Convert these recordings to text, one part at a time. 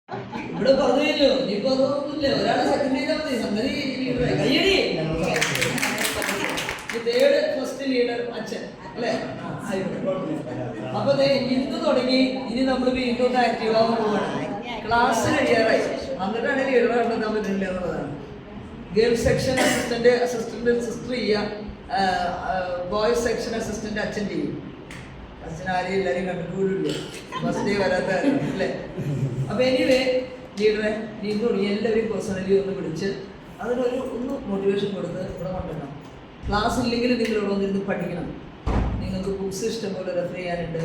ഇവിടെ പറഞ്ഞു കഴിഞ്ഞു. ഇനിയിപ്പോ അതൊന്നുമില്ല, ഒരാളെ സെക്കൻഡ് ചെയ്താൽ മതി. സംഗതി കയ്യടി. തേർഡ് ഫസ്റ്റ് ലീഡർ അച്ഛൻ അല്ലേ? അപ്പൊ ഇന്ന് തുടങ്ങി ഇനി നമ്മൾ വീണ്ടും ആക്റ്റീവ് ആവാൻ പോവാണ്. ക്ലാസ് കഴിയാറായി, എന്നിട്ടാണ് ലീഡർ കണ്ടെത്താൻ പറ്റില്ല എന്നുള്ളതാണ്. ഗേൾസ് സെക്ഷൻ അസിസ്റ്റന്റ് സിസ്റ്റർ ചെയ്യാം, ബോയ്സ് സെക്ഷൻ അസിസ്റ്റന്റ് അച്ഛൻ ചെയ്യും. അച്ഛൻ ആരെയും എല്ലാവരും കണ്ടിട്ടില്ല, ഫസ്റ്റ് ഡേ വരാത്ത അല്ലേ? അപ്പൊ എനിവേ ലീഡറെ നീന്തോടി എല്ലാവരും പേഴ്സണലി ഒന്ന് വിളിച്ച് അതിനൊരു മോട്ടിവേഷൻ കൊടുത്ത് ഇവിടെ കൊണ്ടുവരണം. ക്ലാസ് ഇല്ലെങ്കിൽ നിങ്ങൾ ഇവിടെ വന്നിരുന്ന് പഠിക്കണം. നിങ്ങൾക്ക് ബുക്സ് ഇഷ്ടംപോലെ റെഫർ ചെയ്യാനുണ്ട്.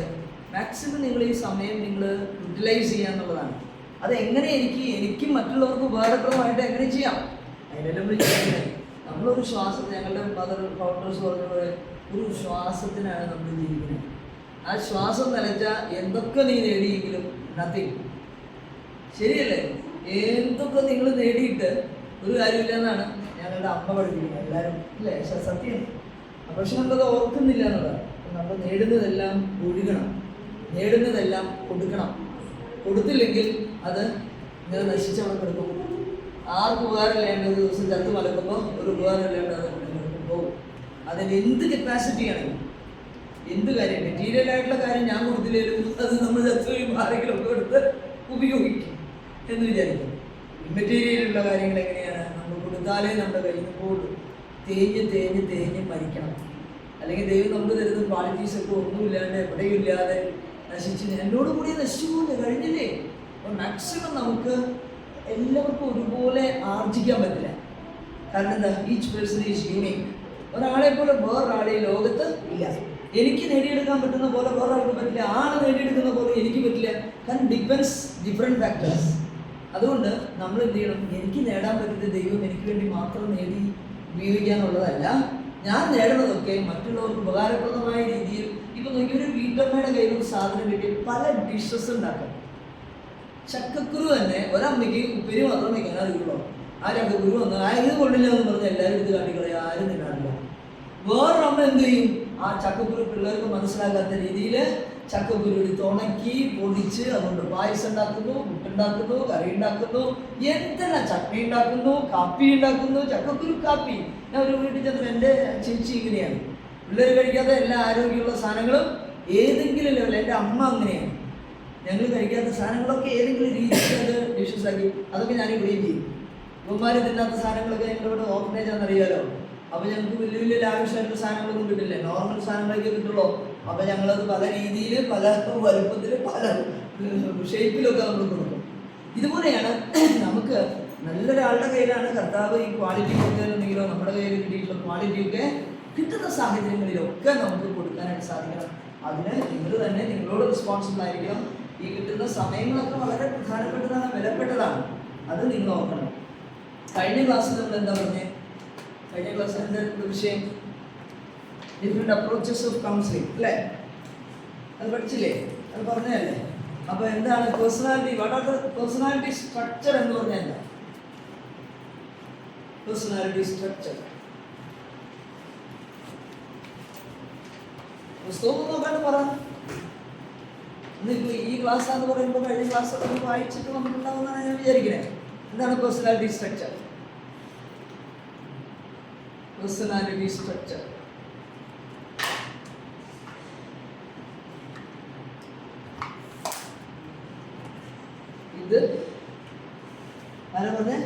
മാക്സിമം നിങ്ങൾ ഈ സമയം നിങ്ങൾ യൂട്ടിലൈസ് ചെയ്യുക എന്നുള്ളതാണ്. അത് എങ്ങനെ എനിക്കും മറ്റുള്ളവർക്ക് ഉപകാരപ്രദമായിട്ട് എങ്ങനെ ചെയ്യാം, അതിനെല്ലാം വിളിക്കുന്നത് നമ്മളൊരു ശ്വാസത്തിന്, ഞങ്ങളുടെ മദർ ഫൗണ്ടേഴ്സ് പറഞ്ഞ പോലെ ഒരു ശ്വാസത്തിനാണ് നമ്മൾ ജീവിക്കുന്നത്. ആ ശ്വാസം നിലച്ചാൽ എന്തൊക്കെ നീ നേടിയെങ്കിലും നത്തിങ്. ശരിയല്ലേ? എന്തൊക്കെ നിങ്ങൾ നേടിയിട്ട് ഒരു കാര്യമില്ല എന്നാണ് ഞങ്ങളുടെ അമ്മ പഠിപ്പിക്കുന്നത് എല്ലാവരും അല്ലേ? സത്യം. പക്ഷെ നമ്മളത് ഓർക്കുന്നില്ല എന്നുള്ളതാണ്. നമ്മൾ നേടുന്നതെല്ലാം ഒഴുകണം, നേടുന്നതെല്ലാം കൊടുക്കണം. കൊടുത്തില്ലെങ്കിൽ അത് ഇങ്ങനെ നശിച്ചവിടെ കിടക്കും. ആർക്കും ഉപകാരമില്ലാണ്ട് ഒരു ദിവസം ചത്ത് മലക്കുമ്പോൾ ഒരു ഉപകാരമില്ലാണ്ട് അത് പോകും. അതിന് എന്ത് കപ്പാസിറ്റി ആണെങ്കിലും എന്ത് കാര്യം, മെറ്റീരിയൽ ആയിട്ടുള്ള കാര്യം ഞാൻ കൊടുത്തില്ലെങ്കിലും അത് നമ്മൾ ചത്ത് ആരെങ്കിലും ഒക്കെ എടുത്ത് ഉപയോഗിക്കും എന്ന് വിചാരിക്കും. ഇമ്മെറ്റീരിയലുള്ള കാര്യങ്ങൾ എങ്ങനെയാണ്? നമ്മൾ കൊടുത്താലേ നമ്മുടെ കയ്യിൽ നിന്ന് പോകുള്ളൂ. തേഞ്ഞ് മരിക്കണം. അല്ലെങ്കിൽ ദൈവം നമുക്ക് തരുന്ന ക്വാളിറ്റീസൊക്കെ ഒന്നുമില്ലാണ്ട് എവിടെയും ഇല്ലാതെ നശിച്ച് എന്നോട് കൂടി നശിച്ചു പോകുന്നത് കഴിഞ്ഞില്ലേ? അപ്പോൾ മാക്സിമം നമുക്ക് എല്ലാവർക്കും ഒരുപോലെ ആർജിക്കാൻ പറ്റില്ല. കാരണം എന്താ? Each person is unique. ഒരാളെ പോലെ വേറൊരാളെ ലോകത്ത് ഇല്ല. എനിക്ക് നേടിയെടുക്കാൻ പറ്റുന്ന പോലെ വേറൊരാൾക്ക് പറ്റില്ല, ആള് നേടിയെടുക്കുന്ന പോലെ എനിക്ക് പറ്റില്ല. കാരണം ഡിപ്പെൻസ് ഡിഫറെൻറ്റ് ഫാക്ടേഴ്സ്. അതുകൊണ്ട് നമ്മൾ എന്ത് ചെയ്യണം? എനിക്ക് നേടാൻ പറ്റുന്ന ദൈവം എനിക്ക് വേണ്ടി മാത്രം നേടി ഉപയോഗിക്കാനുള്ളതല്ല. ഞാൻ നേടുന്നതൊക്കെ മറ്റുള്ളവർക്ക് ഉപകാരപ്രദമായ രീതിയിൽ. ഇപ്പം നോക്കി, ഒരു വീട്ടമ്മയുടെ കയ്യിൽ ഒരു സാധനം കിട്ടി പല ഡിഷസ് ഉണ്ടാക്കാം. ചക്കക്കുരു തന്നെ ഒരമ്മയ്ക്ക് ഉപ്പേരി മാത്രം വയ്ക്കാൻ അറിയുള്ളൂ. ആ ചക്കക്കുരു വന്ന് ഇത് കൊള്ളില്ല എന്ന് പറഞ്ഞാൽ എല്ലാവരും ഇത് കാട്ടിക്കളയും, ആരും തിന്നാറില്ല. വേറൊരമ്മ എന്ത് ചെയ്യും? ആ ചക്കക്കുരു പിള്ളേർക്ക് മനസ്സിലാക്കാത്ത രീതിയിൽ ചക്കക്കുരു എടുത്ത് ഉണക്കി പൊടിച്ച് അതുകൊണ്ട് പായസം ഉണ്ടാക്കുന്നു, പുട്ടുണ്ടാക്കുന്നു, കറി ഉണ്ടാക്കുന്നു, എന്തെല്ലാം ചട്നി ഉണ്ടാക്കുന്നു, കാപ്പി ഉണ്ടാക്കുന്നു. ചക്കക്കുരു കാപ്പി. ഞാൻ ഒരു വീട്ടിൽ ചെന്നത് എൻ്റെ ചേച്ചി ഇങ്ങനെയാണ്. പിള്ളേർ കഴിക്കാത്ത എല്ലാ ആരോഗ്യമുള്ള സാധനങ്ങളും ഏതെങ്കിലും ലെവൽ, എൻ്റെ അമ്മ അങ്ങനെയാണ്. ഞങ്ങൾ കഴിക്കാത്ത സാധനങ്ങളൊക്കെ ഏതെങ്കിലും രീതിയിൽ അത് ഡിഷസ് ആക്കി അതൊക്കെ ഞാൻ ഇവിടെയും ചെയ്യും. ഇവന്മാർ തിന്നാത്ത സാധനങ്ങളൊക്കെ ഞങ്ങളിവിടെ ഓർഫനേജ് ആണെന്നറിയാലോ. അപ്പോൾ ഞങ്ങൾക്ക് വലിയ വലിയ ലാവിഷായിട്ടുള്ള സാധനങ്ങളൊന്നും കിട്ടില്ല, നോർമൽ സാധനങ്ങളൊക്കെ കിട്ടുള്ളൂ. അപ്പോൾ ഞങ്ങളത് പല രീതിയിൽ, പല വലുപ്പത്തിൽ, പല ഷേപ്പിലൊക്കെ നമ്മൾ കൊടുക്കും. ഇതുപോലെയാണ് നമുക്ക് നല്ലൊരാളുടെ കയ്യിലാണ് കർത്താവ് ഈ ക്വാളിറ്റി കൊടുത്തതെന്നുണ്ടെങ്കിലോ നമ്മുടെ കയ്യിൽ കിട്ടിയിട്ടുള്ള ക്വാളിറ്റിയൊക്കെ കിട്ടുന്ന സാഹചര്യങ്ങളിലൊക്കെ നമുക്ക് കൊടുക്കാനായിട്ട് സാധിക്കണം. അതിന് നിങ്ങൾ തന്നെ നിങ്ങളോട് റെസ്പോൺസിബിൾ ആയിരിക്കണം. ഈ കിട്ടുന്ന സമയങ്ങളൊക്കെ വളരെ പ്രധാനപ്പെട്ടതാണ്, വിലപ്പെട്ടതാണ്. അത് നിങ്ങൾ നോക്കണം. കഴിഞ്ഞ ക്ലാസ്സിൽ നമ്മൾ എന്താ പറഞ്ഞത്? കഴിഞ്ഞ ക്ലാസ്സിൽ എന്താ വിഷയം? ഡിഫറെൻറ്റ് അപ്രോച്ചസ് ഓഫ് കൗൺസിലിംഗ് അല്ലേ? അത് പഠിച്ചില്ലേ? അത് പറഞ്ഞതല്ലേ? അപ്പോൾ എന്താണ് personality? What are the personality structure എന്ന് പറഞ്ഞാൽ എന്താ? പേഴ്സണാലിറ്റി സ്ട്രക്ചർ പുസ്തകം നോക്കാണ്ട് പറ. ഇന്നിപ്പോൾ ഈ ക്ലാസ്സാന്ന് പറയുമ്പോൾ കഴിഞ്ഞ ക്ലാസ്സൊക്കെ വായിച്ചിട്ട് നമുക്കുണ്ടാവുന്നതാണ് ഞാൻ വിചാരിക്കുന്നത്. എന്താണ് പേഴ്സണാലിറ്റി സ്ട്രക്ചർ? പേഴ്സണാലിറ്റി സ്ട്രക്ചർ ഇത് ആരാ പറഞ്ഞേ?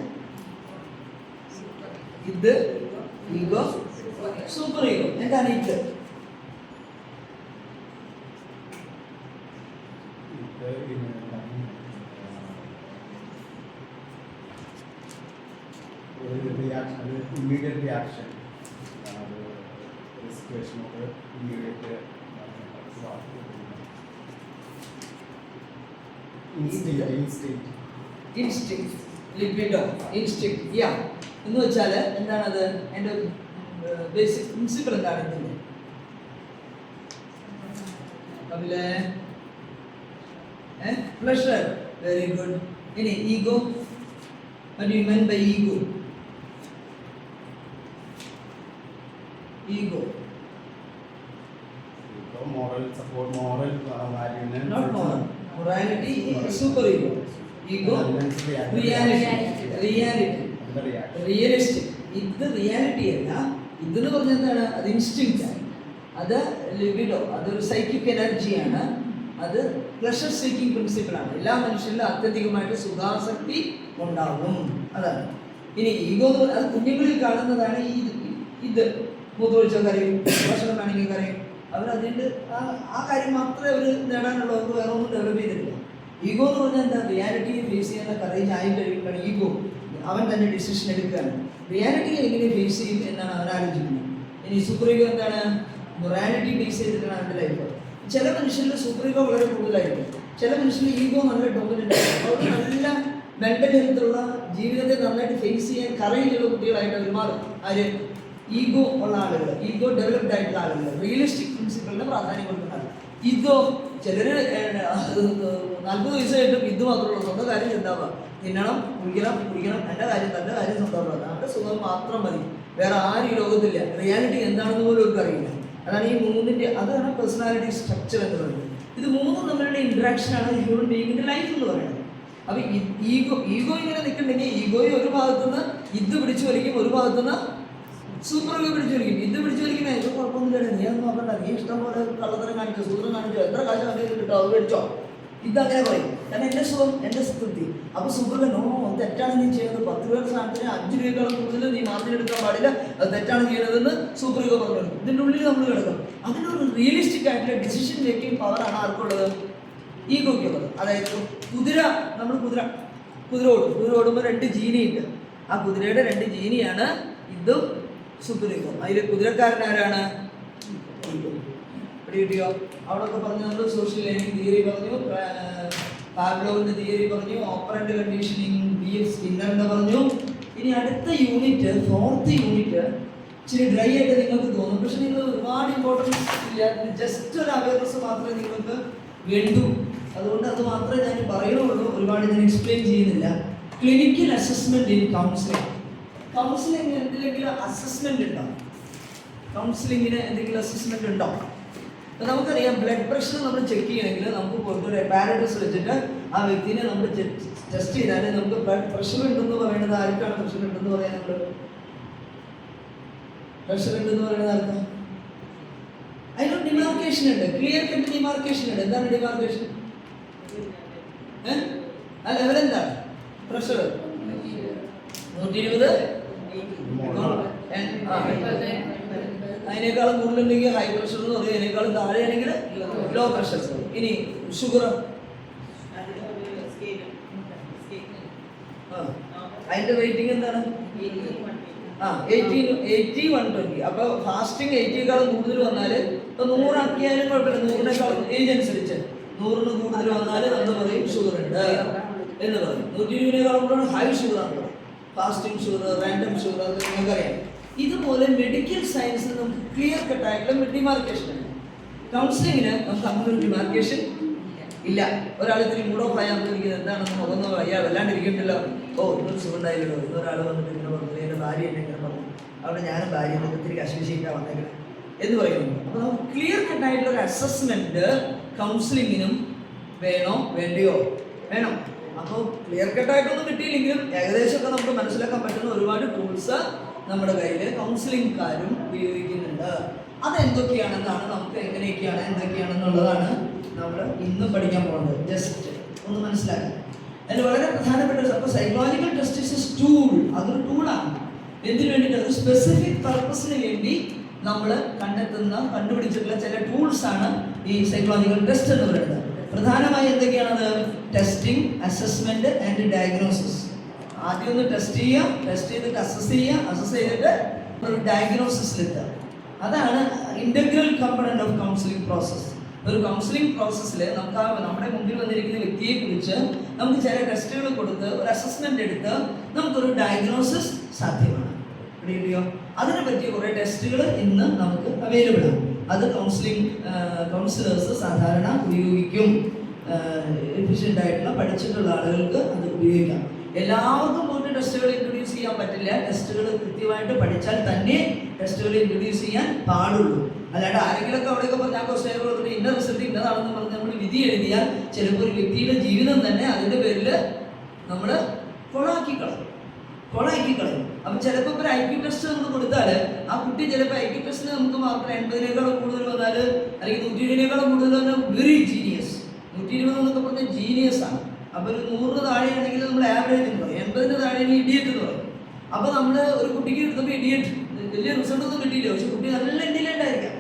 ഇത് ഈഗോ, സൂപ്പർ ഈഗോ. എന്താണ് ഇത്? immediate reaction, situation of immediate instinct, libido, instinct. Yeah. എന്ന് വെച്ചാൽ എന്താണത്? എൻ്റെ ബേസിക് പ്രിൻസിപ്പിൾ എന്താണ് ഇതിൻ്റെ? അതിലെ പ്ലഷർ. Very good. ഇനി ego. What do you mean by ego? Ego. Moral support, moral value. Not moral. Morality is super ego. Ego realistic. ഇത് reality അല്ല. ഇതെന്ന് പറഞ്ഞാൽ എന്താണ്? അത് ഇൻസ്റ്റിങ്ക്റ്റ് ആണ്, അത് ലിബിഡോ, അതൊരു സൈക്കിക് എനർജിയാണ്, അത് പ്ലഷർ സീക്കിംഗ് പ്രിൻസിപ്പിളാണ്. എല്ലാ മനുഷ്യരിലും അത്യധികമായിട്ട് സുഖാസക്തി ഉണ്ടാകും. അതാണ്. ഇനി ഈഗോ എന്ന് പറഞ്ഞാൽ അത് കുഞ്ഞുങ്ങളിൽ കാണുന്നതാണ്. ഇത് മൂത്രമൊഴിച്ചാൽ കരയും, ഭക്ഷണം വേണമെങ്കിൽ കരയും. അവരതിൻ്റെ ആ കാര്യം മാത്രമേ അവർ നേടാനുള്ളൂ. അവർക്ക് വേറെ ഒന്നും ഡെവലപ്പ് ചെയ്തിട്ടില്ല. ഈഗോ എന്ന് പറഞ്ഞാൽ എന്താ? റിയാലിറ്റിയെ ഫേസ് ചെയ്യുന്ന കറേജ് ആയി കഴിയുമ്പോഴാണ് ഈഗോ. അവൻ തന്നെ ഡിസിഷൻ എടുക്കുകയാണ്. റിയാലിറ്റിയെ എങ്ങനെ ഫേസ് ചെയ്യും എന്നാണ് അവൻ ആലോചിക്കുന്നത്. ഇനി സൂപ്പർ ഈഗോ എന്താണ്? മൊറാലിറ്റി ബേസ് ചെയ്തിട്ടാണ് അവൻ്റെ ലൈഫ്. ചില മനുഷ്യരിൽ സൂപ്പർ ഈഗോ വളരെ കൂടുതലായിരിക്കും, ചില മനുഷ്യരിൽ ഈഗോ നല്ല ഡോമിനൻ്റ് ആയിരിക്കും. അവർ നല്ല മെൻ്റൽ ഹെൽത്തുള്ള, ജീവിതത്തെ നന്നായിട്ട് ഫേസ് ചെയ്യാൻ കറേജുള്ള കുട്ടികളായിട്ട് അവർ മാറും. ആര്? ഈഗോ ഉള്ള ആളുകൾ, ഈഗോ ഡെവലപ്ഡ് ആയിട്ടുള്ള ആളുകൾ, റിയലിസ്റ്റിക് പ്രിൻസിപ്പിളിന് പ്രാധാന്യം കൊടുക്കുന്ന ആളുകൾ. ഇതോ ചിലർ 40 വയസ്സായിട്ടും ഇത് മാത്രമുള്ള സ്വന്തം കാര്യം ചിന്താവുക, തിന്നണം, കുടിക്കണം, എൻ്റെ കാര്യം തൻ്റെ കാര്യം സ്വന്തമാക്കുക, അവരുടെ സുഖം മാത്രം മതി, വേറെ ആരും ഈ ലോകത്തില്ല. റിയാലിറ്റി എന്താണെന്ന് പോലും അവർക്ക് അറിയില്ല. അതാണ് ഈ മൂന്നിൻ്റെ, അതാണ് പേഴ്സണാലിറ്റി സ്ട്രക്ചർ എന്ന് പറയുന്നത്. ഇത് മൂന്നും തമ്മിലുള്ള ഇൻട്രാക്ഷനാണ് ഹ്യൂമൻ ബീയിങ്ങിൻ്റെ ലൈഫ് എന്ന് പറയുന്നത്. അപ്പോൾ ഈഗോ ഇങ്ങനെ നിൽക്കുന്നുണ്ടെങ്കിൽ ഈഗോയെ ഒരു ഭാഗത്തുനിന്ന് ഇത് പിടിച്ചു വലിക്കും, ഒരു ഭാഗത്തുനിന്ന് സൂപ്പർ ഈഗോ പിടിച്ചു വലിക്കും. ഇത് പിടിച്ചു വലിക്കുന്ന ഇത് കുഴപ്പമൊന്നുമില്ല, നീ ഒന്നും നോക്കണ്ട, നീ ഇഷ്ടം പോലെ കള്ളത്തരം കാണിച്ചോ, സൂത്രം കാണിച്ചോ, എത്ര കാശ് കാണിച്ചു കിട്ടോ, അത് മേടിച്ചോ, ഇതങ്ങനെ പറയും. കാരണം എൻ്റെ സുഖം, എൻ്റെ തൃപ്തി. അപ്പോൾ സൂപ്പർ നോ, തെറ്റാണ് നീ ചെയ്യുന്നത്, 10 രൂപ സാധനത്തിന് 5 രൂപയേക്കാളും കൂടുതൽ നീ മാർജിൻ എടുക്കാൻ പാടില്ല, അത് തെറ്റാണ് ചെയ്യുന്നതെന്ന് സൂപ്പർ ഈഗോ പറഞ്ഞു. ഇതിൻ്റെ ഉള്ളിൽ നമ്മൾ കിടക്കും. അതിനൊരു റിയലിസ്റ്റിക് ആയിട്ടുള്ള ഡിസിഷൻ മേക്കിംഗ് പവറാണ് ആർക്കുള്ളത്? ഈഗോയ്ക്കുള്ളത്. അതായത് കുതിര ഓടുമ്പോൾ 2 ജീനിയുണ്ട്. ആ കുതിരയുടെ 2 ജീനിയാണ് ഇതും സൂപ്പർ ഈഗോ. അതിൽ കുതിരക്കാരൻ ആരാണ്? കിട്ടിയോ? അവിടെയൊക്കെ പറഞ്ഞു. നമ്മൾ സോഷ്യൽ ലേണിംഗ് തിയറി പറഞ്ഞു, പാവ്ലോവിൻ്റെ തിയറി പറഞ്ഞു, ഓപ്പറന്റ് കണ്ടീഷനിങ് B.F. സ്കിന്നറിൻ്റെ പറഞ്ഞു. ഇനി അടുത്ത യൂണിറ്റ്, 4th യൂണിറ്റ് ഇച്ചിരി ഡ്രൈ ആയിട്ട് നിങ്ങൾക്ക് തോന്നും, പക്ഷെ നിങ്ങൾ ഒരുപാട് ഇമ്പോർട്ടൻസ് ഇല്ല, ജസ്റ്റ് ഒരു അവയർനെസ് മാത്രമേ നിങ്ങൾക്ക് വേണ്ടൂ. അതുകൊണ്ട് അത് മാത്രമേ ഞാൻ പറയുന്നുള്ളൂ, ഒരുപാട് ഞാൻ എക്സ്പ്ലെയിൻ ചെയ്യുന്നില്ല. Clinical assessment in counselling. Counselling എന്തെങ്കിലും അസസ്മെന്റ് ഉണ്ടോ? കൗൺസിലിങ്ങിന് എന്തെങ്കിലും അസസ്മെന്റ് ഉണ്ടോ? നമുക്കറിയാം, ബ്ലഡ് പ്രഷർ നമ്മൾ ചെക്ക് ചെയ്യണമെങ്കിൽ നമുക്ക് പുറത്തൊരു അപ്പാരറ്റസ് വെച്ചിട്ട് ആ വ്യക്തിനെ നമ്മൾ ടെസ്റ്റ് ചെയ്താൽ നമുക്ക് ബ്ലഡ് പ്രഷർ ഉണ്ടെന്ന് പറയുന്നത് ആർക്കാണ്? പ്രഷർ ഉണ്ടെന്ന് പറയാൻ നമ്മൾ പ്രഷർ ഉണ്ടെന്ന് പറയുന്നത് ആർക്കാണ്? അതിനൊരു ഡിമാർക്കേഷൻ ഉണ്ട്, ക്ലിയർ കട്ട് ഡിമാർക്കേഷൻ ഉണ്ട്. എന്താണ് ഡിമാർക്കേഷൻ? ആ ലെവൽ എന്താണ്? പ്രഷർ 120, അതിനേക്കാളും കൂടുതലുണ്ടെങ്കിൽ ഹൈ പ്രഷർ എന്ന് പറയും, അതിനേക്കാളും താഴെയാണെങ്കിൽ ലോ പ്രഷർ. ഇനി ഷുഗർ, അതിന്റെ റേറ്റിംഗ് എന്താണ്? 80-120. അപ്പൊ ഫാസ്റ്റിംഗ് 80ക്കാളും കൂടുതൽ വന്നാൽ ഇപ്പൊ 100 ആക്കിയാലും കുഴപ്പമില്ല, 100-നേക്കാളും ഏജ് അനുസരിച്ച് 100-ന് കൂടുതൽ വന്നാൽ നമ്മൾ പറയും ഷുഗർ ഉണ്ട് എന്ന് പറയും. 120-നേക്കാളും കൂടുതൽ ഹൈ ഷുഗർ ആണ്, ഫാസ്റ്റിംഗ് ഷുഗർ, റാൻഡം ഷുഗർ, അത് നിങ്ങൾക്കറിയാം. ഇതുപോലെ മെഡിക്കൽ സയൻസിൽ നമുക്ക് ക്ലിയർ കട്ടായിട്ടുള്ള ഡിമാർക്കേഷൻ ഉണ്ട്. കൗൺസിലിങ്ങിന് നമുക്ക് അങ്ങനെ ഒരു ഡിമാർക്കേഷൻ ഇല്ല. ഒരാൾ ഇത്തിരി മൂഡ് ഓഫ് ആയാൽ ഇരിക്കുന്നത് എന്താണെന്ന് മുഖന്ന് അയ്യാ വല്ലാണ്ടിരിക്കണ്ടല്ലോ, ഓ ഇന്നൊരു സുഖം ഉണ്ടായില്ലല്ലോ, ഇന്നൊരാൾ വന്നിട്ട് ഇങ്ങനെ പറഞ്ഞു, എൻ്റെ ഭാര്യ എന്നെ ഇങ്ങനെ പറഞ്ഞു, അവിടെ ഞാനും ഭാര്യ ഇത്തിരി കശുശീട്ടാണ് വന്നേക്കണം എന്ന് പറയുന്നു. അപ്പോൾ നമുക്ക് ക്ലിയർ കട്ടായിട്ടുള്ള ഒരു അസസ്മെന്റ് കൗൺസിലിങ്ങിനും വേണോ വേണ്ടയോ? വേണം. അപ്പോൾ ക്ലിയർ കട്ടായിട്ടൊന്നും കിട്ടിയില്ലെങ്കിലും ഏകദേശമൊക്കെ നമുക്ക് മനസ്സിലാക്കാൻ പറ്റുന്ന ഒരുപാട് ടൂൾസ് നമ്മുടെ കയ്യിൽ കൗൺസിലിംഗ്കാരും ഉപയോഗിക്കുന്നുണ്ട്. അതെന്തൊക്കെയാണെന്നാണ്, നമുക്ക് എങ്ങനെയൊക്കെയാണ് എന്തൊക്കെയാണെന്നുള്ളതാണ് നമ്മൾ ഇന്ന് പഠിക്കാൻ പോകുന്നത്. ജസ്റ്റ് ഒന്ന് മനസ്സിലാക്കാം. അതിൽ വളരെ പ്രധാനപ്പെട്ട അപ്പോൾ സൈക്കോളജിക്കൽ ടെസ്റ്റ് ഇസ് ടൂൾ. അതൊരു ടൂളാണ്. എന്തിനു വേണ്ടിയിട്ട്? ഒരു സ്പെസിഫിക് പർപ്പസിന് വേണ്ടി നമ്മൾ കണ്ടുപിടിച്ചിട്ടുള്ള ചില ടൂൾസാണ് ഈ സൈക്കോളജിക്കൽ ടെസ്റ്റ് എന്ന് പറയുന്നത്. പ്രധാനമായി എന്തൊക്കെയാണത്? Testing, assessment and diagnosis. ആദ്യം ഒന്ന് ടെസ്റ്റ് ചെയ്യുക, ടെസ്റ്റ് ചെയ്തിട്ട് അസസ് ചെയ്യുക, അസസ് ചെയ്തിട്ട് ഒരു ഡയഗ്നോസിസിലെത്തുക. അതാണ് integral component of counselling process. ഒരു കൗൺസിലിംഗ് പ്രോസസ്സിൽ നമുക്ക് നമ്മുടെ മുമ്പിൽ വന്നിരിക്കുന്ന വ്യക്തിയെ കുറിച്ച് നമുക്ക് ചില ടെസ്റ്റുകൾ കൊടുത്ത് ഒരു അസസ്മെന്റ് എടുത്ത് നമുക്കൊരു ഡയഗ്നോസിസ് സാധ്യമാണ്. പിടിയോ? അതിനെ പറ്റിയ കുറേ ടെസ്റ്റുകൾ ഇന്ന് നമുക്ക് അവൈലബിൾ ആണ്. അത് കൗൺസിലേഴ്സ് സാധാരണ ഉപയോഗിക്കും. എഫിഷ്യൻ്റ് ആയിട്ടുള്ള പഠിച്ചിട്ടുള്ള ആളുകൾക്ക് അത് ഉപയോഗിക്കാം. എല്ലാവർക്കും പോയിട്ട് ടെസ്റ്റുകൾ ഇൻട്രൊഡ്യൂസ് ചെയ്യാൻ പറ്റില്ല. ടെസ്റ്റുകൾ കൃത്യമായിട്ട് പഠിച്ചാൽ തന്നെ ടെസ്റ്റുകൾ ഇൻട്രൊഡ്യൂസ് ചെയ്യാൻ പാടുള്ളൂ. അല്ലാണ്ട് ആരെങ്കിലുമൊക്കെ അവിടെയൊക്കെ പറഞ്ഞാൽ ക്വസ്റ്റ്യൻ ഇന്ന റിസൾട്ട് ഇന്നതാണെന്ന് പറഞ്ഞ് നമ്മൾ വിധി എഴുതിയാൽ ചിലപ്പോൾ ഒരു വ്യക്തിയുടെ ജീവിതം തന്നെ അതിൻ്റെ പേരിൽ നമ്മൾ കൊളാക്കി കളയും. അപ്പം ചിലപ്പോൾ ഒരു IQ ടെസ്റ്റ് നമ്മൾ കൊടുത്താൽ ആ കുട്ടി ചിലപ്പോൾ IQ ടെസ്റ്റിന് നമുക്ക് മാർക്ക് 80-നേക്കാളും കൂടുതൽ വന്നാൽ അല്ലെങ്കിൽ 120-നേക്കാളും കൂടുതൽ വന്നാൽ വെരി ജീനിയസ്. 120 എന്നൊക്കെ പറഞ്ഞാൽ ജീനിയസ് ആണ്. അപ്പോൾ ഒരു 100 താഴെയാണെങ്കിൽ നമ്മൾ ആവറേജ് എന്ന് പറയും, 80 താഴെയാണെങ്കിൽ ഇഡിയറ്റ് എന്ന് പറയും. അപ്പോൾ നമ്മൾ ഒരു കുട്ടിക്ക് എടുത്തപ്പോൾ ഇഡിയറ്റ് വലിയ റിസൾട്ട് ഒന്നും കിട്ടിയില്ല, പക്ഷെ കുട്ടി നല്ല ഇന്റലിജന്റ് ആയിരിക്കാം.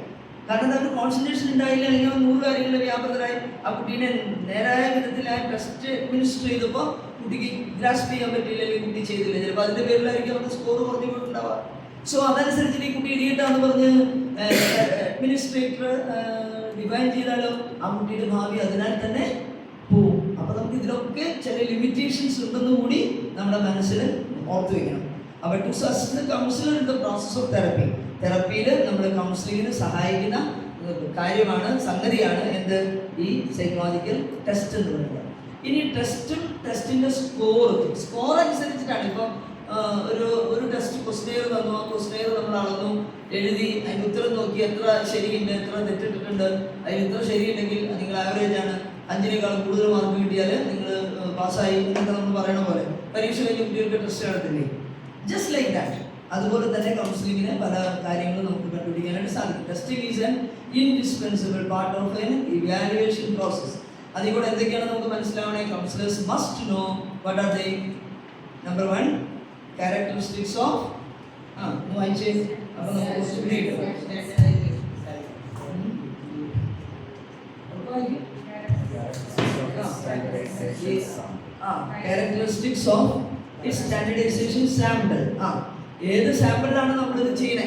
കാരണം നമുക്ക് കോൺസെൻട്രേഷൻ ഉണ്ടായില്ല, അല്ലെങ്കിൽ 100 കാര്യങ്ങളിൽ വ്യാപൃതരായി ആ കുട്ടീനെ നേരായ വിധത്തിൽ ആ ടെസ്റ്റ് അഡ്മിനിസ്റ്റർ ചെയ്തപ്പോൾ കുട്ടിക്ക് ഗ്രാസ്പ് ചെയ്യാൻ പറ്റില്ല, അല്ലെങ്കിൽ കുട്ടി ചെയ്തില്ല. ചിലപ്പോൾ അതിന്റെ പേരിലായിരിക്കും അവർക്ക് സ്കോർ കുറഞ്ഞു പോയിട്ടുണ്ടാവുക. സോ അതനുസരിച്ച് ഈ കുട്ടി ഇടിയിട്ടാന്ന് പറഞ്ഞ് അഡ്മിനിസ്ട്രേറ്റർ ഡിഫൈൻ ചെയ്താലോ ആ കുട്ടിയുടെ ഭാവി അതിനാൽ തന്നെ പോവും. അപ്പൊ നമുക്ക് ഇതിലൊക്കെ ചില ലിമിറ്റേഷൻസ് ഉണ്ടെന്ന് കൂടി നമ്മുടെ മനസ്സിൽ ഓർത്തു വെക്കണം. അപ്പോൾ to assist counsellor in the process of തെറപ്പിയിൽ നമ്മൾ കൗൺസിലിങ്ങിന് സഹായിക്കുന്ന കാര്യമാണ്, സംഗതിയാണ് എന്ത് ഈ സൈക്കോളജിക്കൽ ടെസ്റ്റ് എന്ന് പറയുന്നത്. ഇനി ടെസ്റ്റിന്റെ സ്കോർ അനുസരിച്ചിട്ടാണ്. ഇപ്പം ഒരു ടെസ്റ്റ് ക്വസ്റ്റനെയർ തന്നു, ആ ക്വസ്റ്റനെയർ നമ്മൾ അളന്നു, എഴുതി, അതിന് ഉത്തരം നോക്കി എത്ര ശരിയുണ്ട്, എത്ര തെറ്റിട്ടിട്ടുണ്ട്. അതിന് ഇത്ര ശരിയുണ്ടെങ്കിൽ നിങ്ങൾ ആവറേജ് ആണ്, 5-നേക്കാളും കൂടുതൽ മാർക്ക് കിട്ടിയാൽ നിങ്ങൾ പാസ്സായി എന്നൊക്കെ നമ്മൾ പറയണ പോലെ പരീക്ഷ കഴിഞ്ഞ് കുട്ടികൾക്ക് ടെസ്റ്റ് നടത്തില്ലേ. Just like that. അതുപോലെ തന്നെ കൗൺസിലിങ്ങിന് പല കാര്യങ്ങളും നമുക്ക് കണ്ടുപിടിക്കാനായിട്ട് സാധിക്കും. Testing is an indispensable part of an evaluation process. അതിൽ കൂടെ എന്തൊക്കെയാണ് നമുക്ക് മനസ്സിലാവണേ? Counsellors must know what are they. Number 1, characteristics of വായിച്ചേ. അപ്പോൾ നമുക്ക് question characteristics of standardisation sample. ഏത് സാമ്പിളിലാണ് നമ്മളിത് ചെയ്യണേ,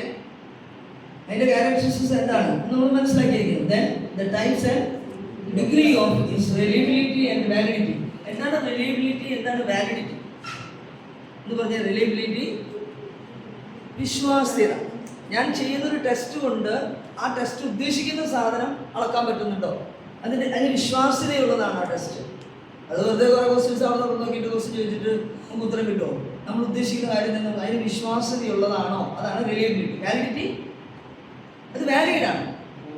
അതിന്റെ ക്യാരക്ടറിസ്റ്റിക്സ് എന്താണ് നമ്മൾ മനസ്സിലാക്കിയിരിക്കുന്നത്. Then the types and degree of its reliability and validity. എന്താണ് റിലയബിലിറ്റി, എന്താണ് വാലിഡിറ്റി എന്ന് പറഞ്ഞാൽ? റിലയബിലിറ്റി വിശ്വാസ്യത. ഞാൻ ചെയ്യുന്നൊരു ടെസ്റ്റ് കൊണ്ട് ആ ടെസ്റ്റ് ഉദ്ദേശിക്കുന്ന സാധനം അളക്കാൻ പറ്റുന്നുണ്ടോ, അതിന് വിശ്വാസ്യതയുള്ളതാണ് ആ ടെസ്റ്റ്. അത് വെറുതെ കുറേ ക്വസ്റ്റ്യൻസ് അവിടെ നമ്മൾ നോക്കിയിട്ട് ക്വസ്റ്റ്യൻ ചോദിച്ചിട്ട് നമുക്ക് ഉത്തരം കിട്ടുമോ? നമ്മൾ ഉദ്ദേശിക്കുന്ന കാര്യം തന്നെ അതിന് വിശ്വാസ്യതയുള്ളതാണോ, അതാണ് റിലയബിലിറ്റി. വാലിഡിറ്റി അത് വാലിഡാണ്.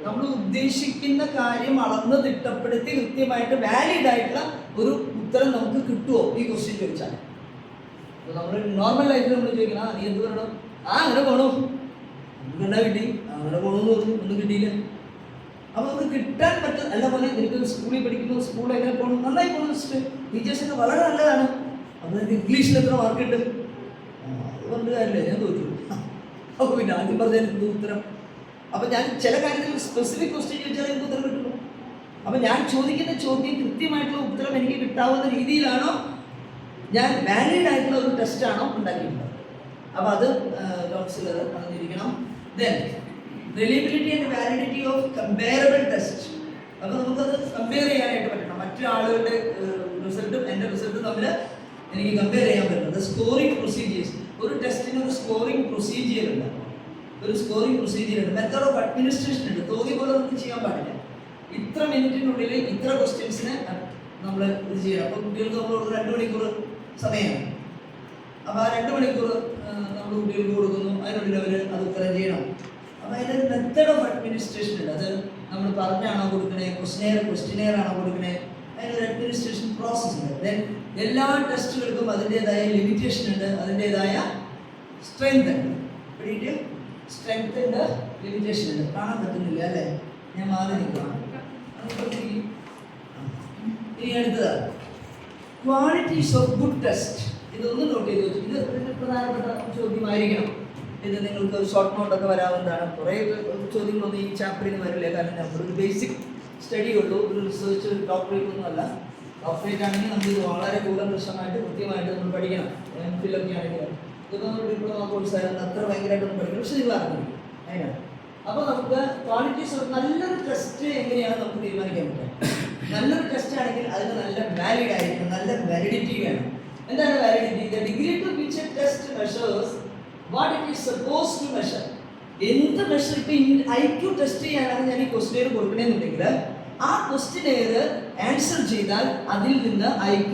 നമ്മൾ ഉദ്ദേശിക്കുന്ന കാര്യം അളന്ന് തിട്ടപ്പെടുത്തി കൃത്യമായിട്ട് വാലിഡ് ആയിട്ടുള്ള ഒരു ഉത്തരം നമുക്ക് കിട്ടുമോ ഈ ക്വസ്റ്റ്യൻ ചോദിച്ചാൽ. നമ്മൾ നോർമൽ ലൈഫിൽ നമ്മൾ ചോദിക്കണം, നീ എന്ത് പറയണം, അങ്ങനെ പോണോ, നമുക്ക് എന്നാ കിട്ടി, അങ്ങനെ പോകണമെന്ന് പറഞ്ഞു, ഒന്നും കിട്ടിയില്ല. അപ്പോൾ നമുക്ക് കിട്ടാൻ പറ്റും. അല്ല പോലെ എനിക്ക് സ്കൂളിൽ പഠിക്കുന്നു, സ്കൂളിൽ എങ്ങനെ പോകണം, നന്നായി പോകണം, ടീച്ചേഴ്സൊക്കെ വളരെ നല്ലതാണ്. അപ്പോൾ എനിക്ക് ഇംഗ്ലീഷിൽ എത്ര മാർക്ക് ഉണ്ട്, അത് പറഞ്ഞ കാര്യമില്ല, ഞാൻ തോറ്റു. അപ്പോൾ പിന്നെ ആദ്യം പറഞ്ഞ ഉത്തരം. അപ്പം ഞാൻ ചില കാര്യത്തിൽ സ്പെസിഫിക് ക്വസ്റ്റ്യൻ ചോദിച്ചാൽ എനിക്ക് ഉത്തരം കിട്ടുള്ളൂ. അപ്പം ഞാൻ ചോദിക്കുന്ന ചോദ്യം കൃത്യമായിട്ടുള്ള ഉത്തരം എനിക്ക് കിട്ടാവുന്ന രീതിയിലാണോ, ഞാൻ വാലിഡ് ആയിട്ടുള്ള ഒരു ടെസ്റ്റാണോ ഉണ്ടാക്കിയിട്ടുള്ളത്. അപ്പോൾ അത് കൗൺസിലർ പറഞ്ഞിരിക്കണം. Then reliability and validity of comparable test. അപ്പോൾ നമുക്കത് കമ്പയർ ചെയ്യാനായിട്ട് പറ്റണം. മറ്റു ആളുകളുടെ റിസൾട്ടും എൻ്റെ റിസൾട്ടും തമ്മിൽ എനിക്ക് കമ്പയർ ചെയ്യാൻ പറ്റുന്നത്. Scoring procedures. ഒരു ടെസ്റ്റിന് ഒരു സ്കോറിംഗ് പ്രൊസീജിയർ ഉണ്ട്, മെത്തേഡ് ഓഫ് അഡ്മിനിസ്ട്രേഷൻ ഉണ്ട്. തോന്നിയ പോലെ നമുക്ക് ചെയ്യാൻ പാടില്ല. ഇത്ര മിനിറ്റിനുള്ളിൽ ഇത്ര ക്വസ്റ്റ്യൻസിന് നമ്മൾ ഇത് ചെയ്യണം. അപ്പോൾ കുട്ടികൾക്ക് നമ്മൾ 2 മണിക്കൂർ സമയമാണ്. അപ്പോൾ ആ 2 മണിക്കൂർ നമ്മൾ കുട്ടികൾക്ക് കൊടുക്കുന്നു, അതിനുള്ളിൽ അവർ അത് ഉത്തരം ചെയ്യണം. അപ്പോൾ അതിൻ്റെ ഒരു മെത്തേഡ് ഓഫ് അഡ്മിനിസ്ട്രേഷൻ ഉണ്ട്. അത് നമ്മൾ പറഞ്ഞാണോ കൊടുക്കണേ, ക്വസ്റ്റ്യനെയർ ആണോ കൊടുക്കണേ, അതിനൊരു അഡ്മിനിസ്ട്രേഷൻ പ്രോസസ് ഉണ്ട്. ദെൻ എല്ലാ ടെസ്റ്റുകൾക്കും അതിൻ്റെതായ ലിമിറ്റേഷൻ ഉണ്ട്, അതിൻ്റെതായ സ്ട്രെങ്ത് ഉണ്ട്. പിടിയിട്ട് സ്ട്രെങ്ത്തിൻ്റെ ലിമിറ്റേഷൻ ഉണ്ട്. കാണാൻ പറ്റുന്നില്ല അല്ലേ, ഞാൻ മാറി നിൽക്കണം. ഇനി അടുത്തതാണ് ക്വാളിറ്റീസ് ഓഫ് ഗുഡ് ടെസ്റ്റ്. ഇതൊന്നും നോട്ട് ചെയ്ത് വെച്ചു. ഇത് ഇതിൻ്റെ പ്രധാനപ്പെട്ട ചോദ്യമായിരിക്കണം. ഇത് നിങ്ങൾക്ക് ഒരു ഷോർട്ട് നോട്ടൊക്കെ വരാവുന്നതാണ്. കുറേ ചോദ്യങ്ങളൊന്നും ഈ ചാപ്റ്ററിൽ നിന്ന് വരില്ല, കാരണം നമ്മളൊരു ബേസിക് സ്റ്റഡി ഉള്ളൂ, ഒരു റിസർച്ച്, ഒരു ഡോക്ടറേറ്റ് ഒന്നും അല്ല. ഡോക്ടറേറ്റ് ആണെങ്കിൽ നമ്മളിത് വളരെ കൂലംകഷമായിട്ട് കൃത്യമായിട്ട് നമ്മൾ പഠിക്കണം. MPhil ഒക്കെ ആണെങ്കിൽ ഇതൊന്നും ഡിപ്ലോമ കോഴ്സ് ആയിരുന്നു, അത്ര ഭയങ്കരമായിട്ടൊന്നും പഠിക്കണം, പക്ഷെ ഇത് അറിഞ്ഞിരിക്കും അതിനാണ്. അപ്പോൾ നമുക്ക് ക്വാളിറ്റീസ് ഓഫ് നല്ലൊരു ടെസ്റ്റ് എങ്ങനെയാണ് നമുക്ക് തീരുമാനിക്കാൻ പറ്റുക. നല്ലൊരു ടെസ്റ്റ് ആണെങ്കിൽ അതിന് നല്ല വാലിഡ് ആയിരിക്കും, നല്ല വാലിഡിറ്റി വേണം. എന്താണ് validity? The degree to which a test measures what it is suppose to measure. എന്ത് മെഷർ, ഇപ്പം IQ ടെസ്റ്റ് ചെയ്യാനാണ് ഞാൻ ഈ ക്വസ്റ്റ്യൻ കൊടുക്കണമെന്നുണ്ടെങ്കിൽ ആ ക്വസ്റ്റ്യനെയർ ആൻസർ ചെയ്താൽ അതിൽ നിന്ന് IQ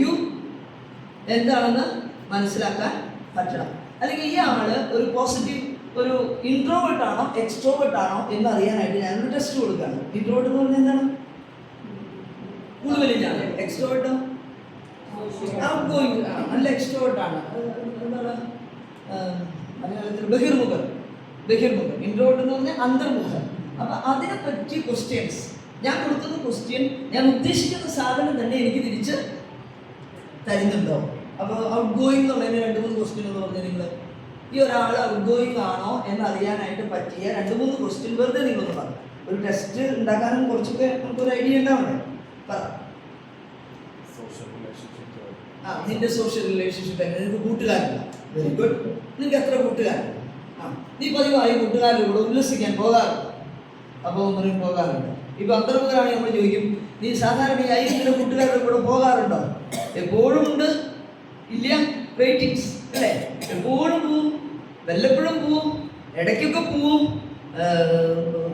എന്താണെന്ന് മനസ്സിലാക്കാൻ പറ്റണം. അല്ലെങ്കിൽ ഈ ആള് ഒരു പോസിറ്റീവ്, ഒരു ഇൻട്രോവേർട്ട് ആണോ എക്സ്ട്രോവേർട്ട് ആണോ എന്ന് അറിയാനായിട്ട് ഞാനൊരു ടെസ്റ്റ് കൊടുക്കുകയാണ്. ഇൻട്രോവേർട്ട് എന്ന് പറഞ്ഞാൽ എന്താണ്? കൂടുതലിനാണ്. എക്സ്ട്രോവേർട്ടോ ഔട്ട് ഗോയിങ് നല്ല എക്സ്ട്രോവേർട്ട് ആണ്. എന്താണ് മലയാളത്തിൽ ബഹിർമുഖൻ. ഇൻട്രോവേർട്ട് എന്ന് പറഞ്ഞാൽ അന്തർമുഖൻ. അപ്പൊ അതിനെ പറ്റി ക്വസ്റ്റ്യൻസ് ഞാൻ കൊടുക്കുന്ന ക്വസ്റ്റ്യൻ ഞാൻ ഉദ്ദേശിക്കുന്ന സാധനം തന്നെ എനിക്ക് തിരിച്ച് തരുന്നുണ്ടോ? അപ്പോൾ ഔട്ട് ഗോയിങ് എന്നുള്ളതിന് 2-3 ക്വസ്റ്റ്യൻ എന്ന് പറഞ്ഞാൽ നിങ്ങൾ ഈ ഒരാൾ ഔട്ട് ഗോയിങ് ആണോ എന്ന് അറിയാനായിട്ട് പറ്റിയ 2-3 ക്വസ്റ്റ്യൻ വെറുതെ നിങ്ങളൊന്ന് പറഞ്ഞു. ഒരു ടെസ്റ്റ് ഉണ്ടാക്കാനും കുറച്ചൊക്കെ നമുക്കൊരു ഐഡിയ ഉണ്ടാവണ്ടേ? പറ. നിന്റെ സോഷ്യൽ റിലേഷൻഷിപ്പ് എങ്ങനെ? നിനക്ക് കൂട്ടുകാരുണ്ടോ? Very good. നിനക്ക് എത്ര കൂട്ടുകാരുണ്ട്? നീ പതിവായി കൂട്ടുകാരുടെ കൂടെ ഉല്ലസിക്കാൻ പോകാറുണ്ട്? അപ്പോൾ ഒന്നും പോകാറുണ്ട്. ഇപ്പൊ അന്തർമുഖരാണെങ്കിൽ നമ്മൾ ചോദിക്കും, നീ സാധാരണയായി ഇങ്ങനെ കൂട്ടുകാരുടെ കൂടെ പോകാറുണ്ടോ? എപ്പോഴും ഉണ്ട്, ഇല്ല, വെയിറ്റിംഗ്സ് അല്ലേ? എപ്പോഴും പോവും, വല്ലപ്പോഴും പോവും, ഇടയ്ക്കൊക്കെ പോവും,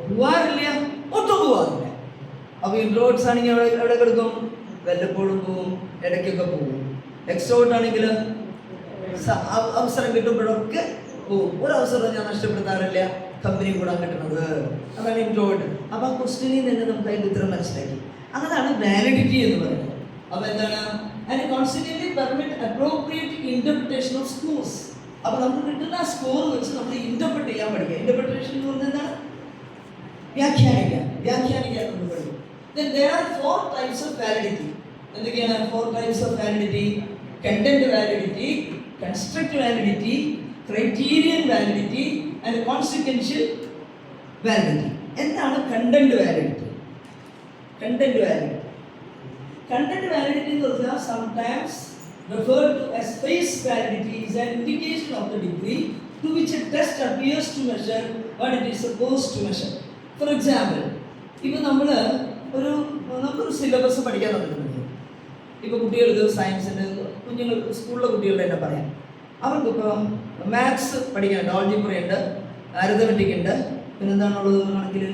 പോവാറില്ല, ഒട്ടും പോവാറില്ല. അപ്പൊ ഇൻട്രോവേർട്സ് ആണെങ്കിൽ എവിടെ കിടക്കും? വല്ലപ്പോഴും പോവും, ഇടയ്ക്കൊക്കെ പോവും. എക്സ്ട്രോവേർട്ട് ആണെങ്കിൽ അവസരം കിട്ടുമ്പോഴൊക്കെ പോവും. ഒരവസരം ഞാൻ നഷ്ടപ്പെടുത്താറില്ല, കമ്പനി കൂടാൻ കിട്ടുന്നത്. അതാണ് ഇൻട്രോവേർട്ട്. അപ്പൊ ആ ക്വസ്റ്റ്യനിൽ തന്നെ നമുക്ക് അതിന്റെ ഉത്തരം മനസ്സിലാക്കി. അതാണ് വാലിഡിറ്റി എന്ന് പറയുന്നത്. അപ്പൊ എന്താണ്? And constantly permit appropriate interpretation of scores. അപ്പൊ നമുക്ക് കിട്ടുന്ന ആ സ്കോർ വെച്ച് നമ്മൾ ഇന്റർപ്രിറ്റ് ചെയ്യാൻ പഠിക്കുക. ഇന്റർപ്രിട്ടേഷൻ എന്ന് പറഞ്ഞാൽ എന്താണ്? വ്യാഖ്യാനിക്കാൻ നമ്മൾ പഠിക്കും. Then there are 4 types of validity. എന്തൊക്കെയാണ് 4 types of validity? Content validity, construct validity, criterion validity and consequential validity. എന്താണ് content validity? Content validity എന്ന് പറഞ്ഞാൽ sometimes referred to as face validity is an indication of the degree to which a test appears to measure what it is supposed to measure. For example, ഇപ്പൊ നമുക്കൊരു syllabus പഠിക്കാൻ തന്നിട്ടുണ്ട്. ഇപ്പോൾ കുട്ടികൾക്ക് സയൻസിന് കുഞ്ഞുങ്ങൾ സ്കൂളിലെ കുട്ടികളുടെ തന്നെ പറയാം. അവർക്കിപ്പോൾ മാത്സ് പഠിക്കാനുണ്ട്, ആൾജിബ്ര ഉണ്ട്, അരിതമെറ്റിക് ഉണ്ട്, പിന്നെന്താണുള്ളത് കണക്കിൽ.